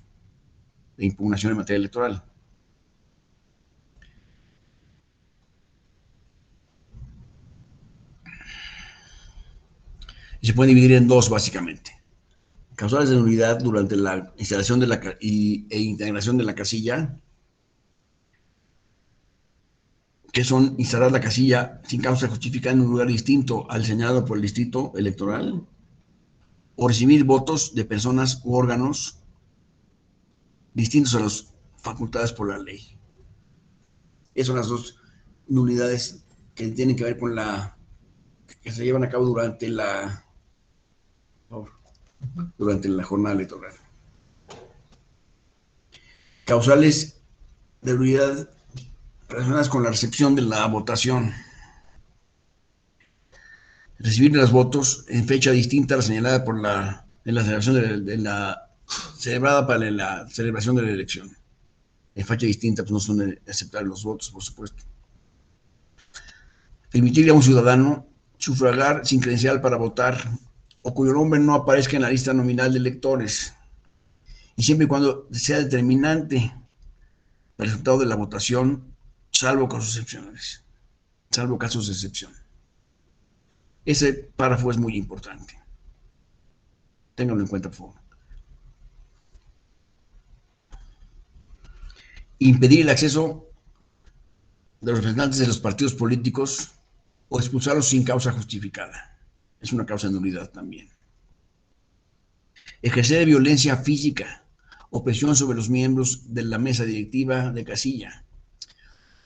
[SPEAKER 1] de Impugnación en Materia Electoral. Y se pueden dividir en dos, básicamente. Causales de nulidad durante la instalación e integración de la casilla, que son instalar la casilla sin causa justificada en un lugar distinto al señalado por el distrito electoral, o recibir votos de personas u órganos distintos a las facultadas por la ley. Esas son las dos nulidades que tienen que ver con la que se llevan a cabo durante la jornada electoral. Causales de nulidad relacionadas con la recepción de la votación. Recibir los votos en fecha distinta a la señalada por en la celebración celebrada para la celebración de la elección. En fecha distinta, pues no son aceptar los votos, por supuesto. Permitirle a un ciudadano sufragar sin credencial para votar o cuyo nombre no aparezca en la lista nominal de electores, y siempre y cuando sea determinante el resultado de la votación, salvo casos excepcionales. Salvo casos de excepción. Ese párrafo es muy importante. Ténganlo en cuenta, por favor. Impedir el acceso de los representantes de los partidos políticos o expulsarlos sin causa justificada. Es una causa de nulidad también. Ejercer violencia física o presión sobre los miembros de la mesa directiva de casilla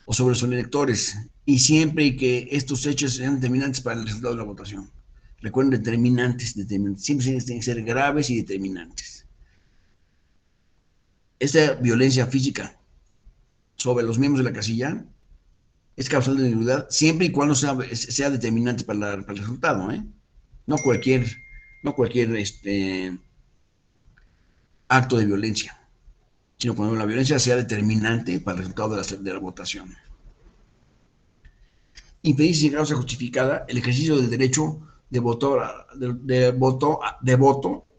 [SPEAKER 1] o sobre los electores, y siempre y que estos hechos sean determinantes para el resultado de la votación. Recuerden, determinantes. Siempre tienen que ser graves y determinantes. Esta violencia física sobre los miembros de la casilla es causal de nulidad siempre y cuando sea determinante para el resultado, ¿eh? No cualquier acto de violencia, sino cuando la violencia sea determinante para el resultado de la votación. Impedir sin causa justificada el ejercicio del derecho de voto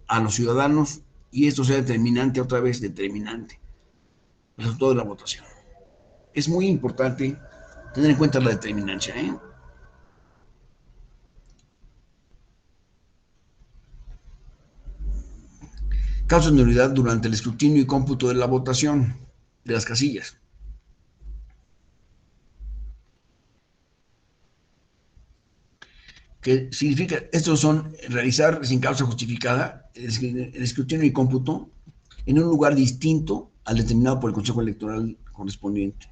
[SPEAKER 1] a los ciudadanos, y esto sea determinante, otra vez determinante, el resultado de la votación. Es muy importante tener en cuenta la determinancia, ¿eh? Causas de nulidad durante el escrutinio y cómputo de la votación de las casillas. ¿Qué significa? Estos son realizar sin causa justificada el escrutinio y cómputo en un lugar distinto al determinado por el Consejo Electoral correspondiente.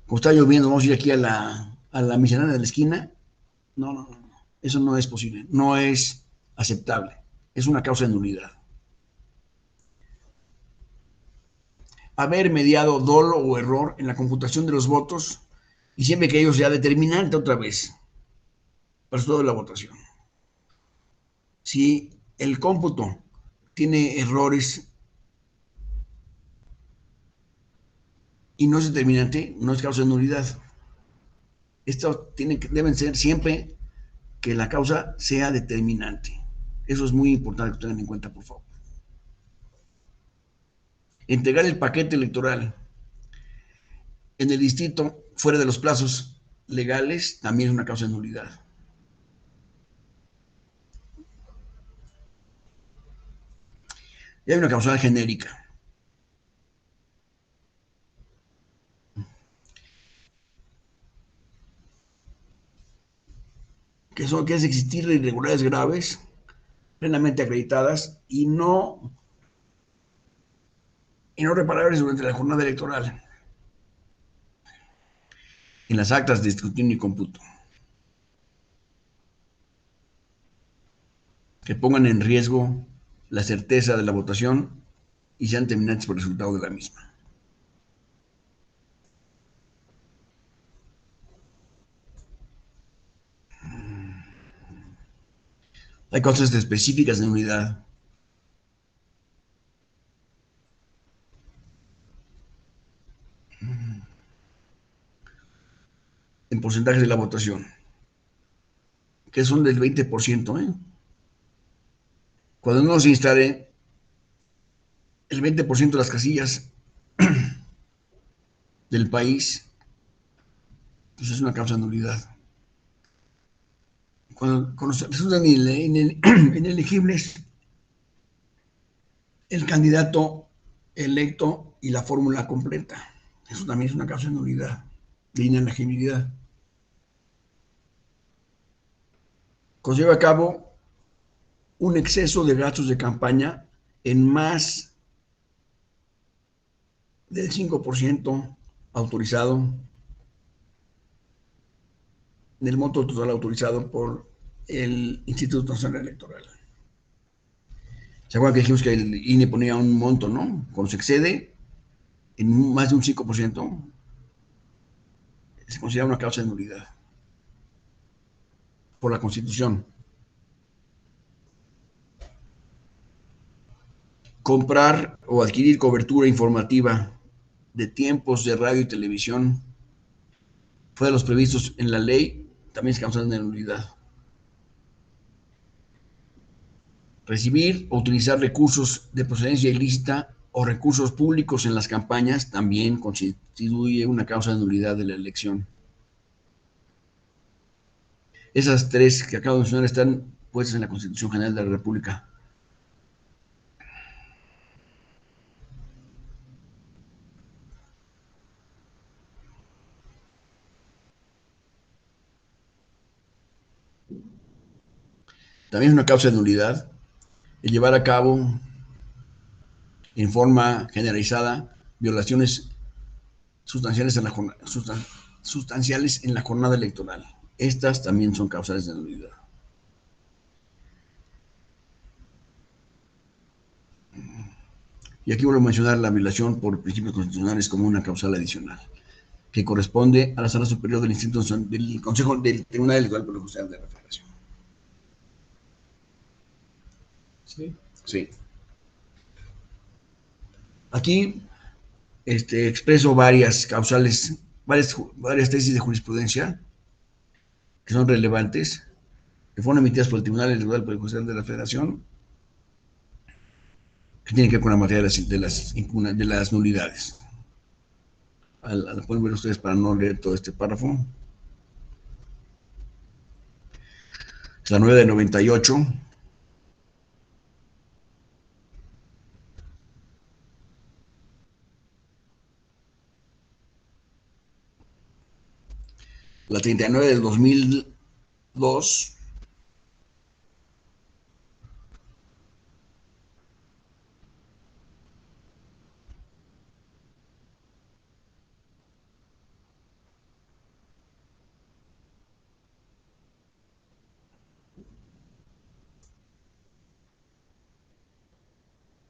[SPEAKER 1] Como está lloviendo, vamos a ir aquí a la miscelánea de la esquina. No. Eso no es posible. No es aceptable. Es una causa de nulidad. Haber mediado dolo o error en la computación de los votos, y siempre que ello sea determinante, otra vez, para todo de la votación. Si el cómputo tiene errores y no es determinante, no es causa de nulidad. Esto deben ser siempre que la causa sea determinante. Eso es muy importante que tengan en cuenta, por favor. Entregar el paquete electoral en el distrito fuera de los plazos legales también es una causa de nulidad. Y hay una causal genérica. Que es existir irregularidades graves, plenamente acreditadas y no reparables durante la jornada electoral en las actas de escrutinio y cómputo, que pongan en riesgo la certeza de la votación y sean determinantes por el resultado de la misma. Hay causas específicas de nulidad. En porcentajes de la votación, que son del 20%, ¿eh? Cuando no se instale el 20% de las casillas del país, pues es una causa de nulidad. Cuando se resultan inelegibles el candidato electo y la fórmula completa, eso también es una causa de nulidad, de inelegibilidad. Cuando se lleva a cabo un exceso de gastos de campaña en más del 5% autorizado, del monto total autorizado por el Instituto Nacional Electoral. ¿Se acuerdan que dijimos que el INE ponía un monto, no? Cuando se excede en más de un 5%, se considera una causa de nulidad por la Constitución. Comprar o adquirir cobertura informativa de tiempos de radio y televisión fuera de los previstos en la ley también es causa de nulidad. Recibir o utilizar recursos de procedencia ilícita o recursos públicos en las campañas también constituye una causa de nulidad de la elección. Esas tres que acabo de mencionar están puestas en la Constitución General de la República. También es una causa de nulidad el llevar a cabo en forma generalizada violaciones sustanciales en la jornada electoral. Estas también son causales de nulidad. Y aquí vuelvo a mencionar la violación por principios constitucionales como una causal adicional, que corresponde a la Sala Superior del Instituto del Consejo del Tribunal Electoral por Judicial de la Federación. ¿Sí? Sí. Aquí expreso varias causales, varias tesis de jurisprudencia que son relevantes, que fueron emitidas por el Tribunal Electoral por Judicial de la Federación, que tienen que ver con la materia de las nulidades. La pueden ver ustedes para no leer todo este párrafo. Es la 9 de 98. La 39 del 2002.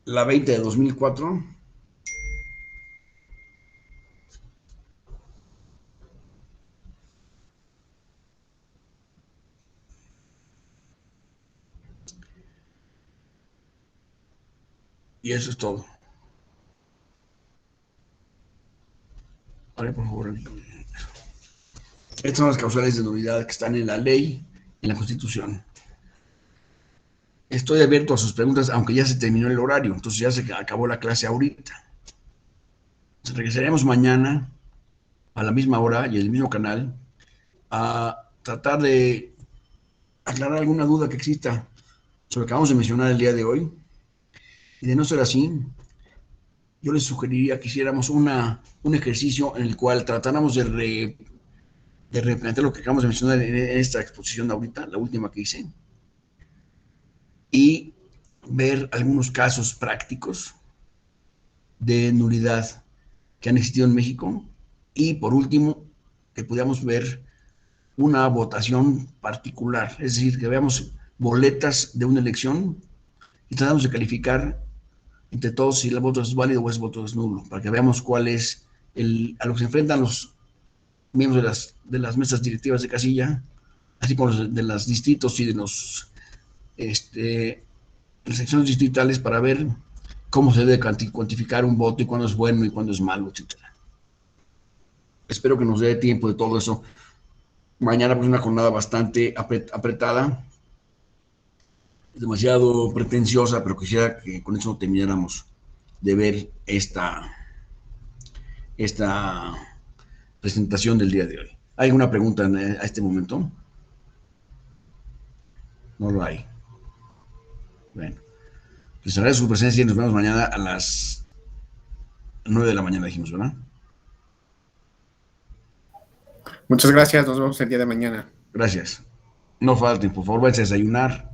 [SPEAKER 1] La 20 de 2004. Y eso es todo. Vale, por favor. Estas son las causales de nulidad que están en la ley, en la Constitución. Estoy abierto a sus preguntas, aunque ya se terminó el horario, entonces ya se acabó la clase ahorita. Entonces regresaremos mañana a la misma hora y en el mismo canal a tratar de aclarar alguna duda que exista sobre lo que acabamos de mencionar el día de hoy. Y de no ser así, yo les sugeriría que hiciéramos un ejercicio en el cual tratáramos de replantear lo que acabamos de mencionar en esta exposición de ahorita, la última que hice, y ver algunos casos prácticos de nulidad que han existido en México, y por último, que pudiéramos ver una votación particular, es decir, que veamos boletas de una elección y tratamos de calificar entre todos si el voto es válido o el voto es nulo, para que veamos cuál es a lo que se enfrentan los miembros de las mesas directivas de casilla, así como los de los distritos y de las secciones distritales, para ver cómo se debe cuantificar un voto y cuándo es bueno y cuándo es malo, etc. Espero que nos dé tiempo de todo eso. Mañana pues una jornada bastante apretada, demasiado pretenciosa, pero quisiera que con eso termináramos de ver esta presentación del día de hoy. ¿Hay alguna pregunta a este momento? No lo hay. Bueno, les agradezco su presencia y nos vemos mañana a las 9 de la mañana, dijimos, ¿verdad?
[SPEAKER 3] Muchas gracias, nos vemos el día de mañana.
[SPEAKER 1] Gracias. No falten, por favor, váyanse a desayunar.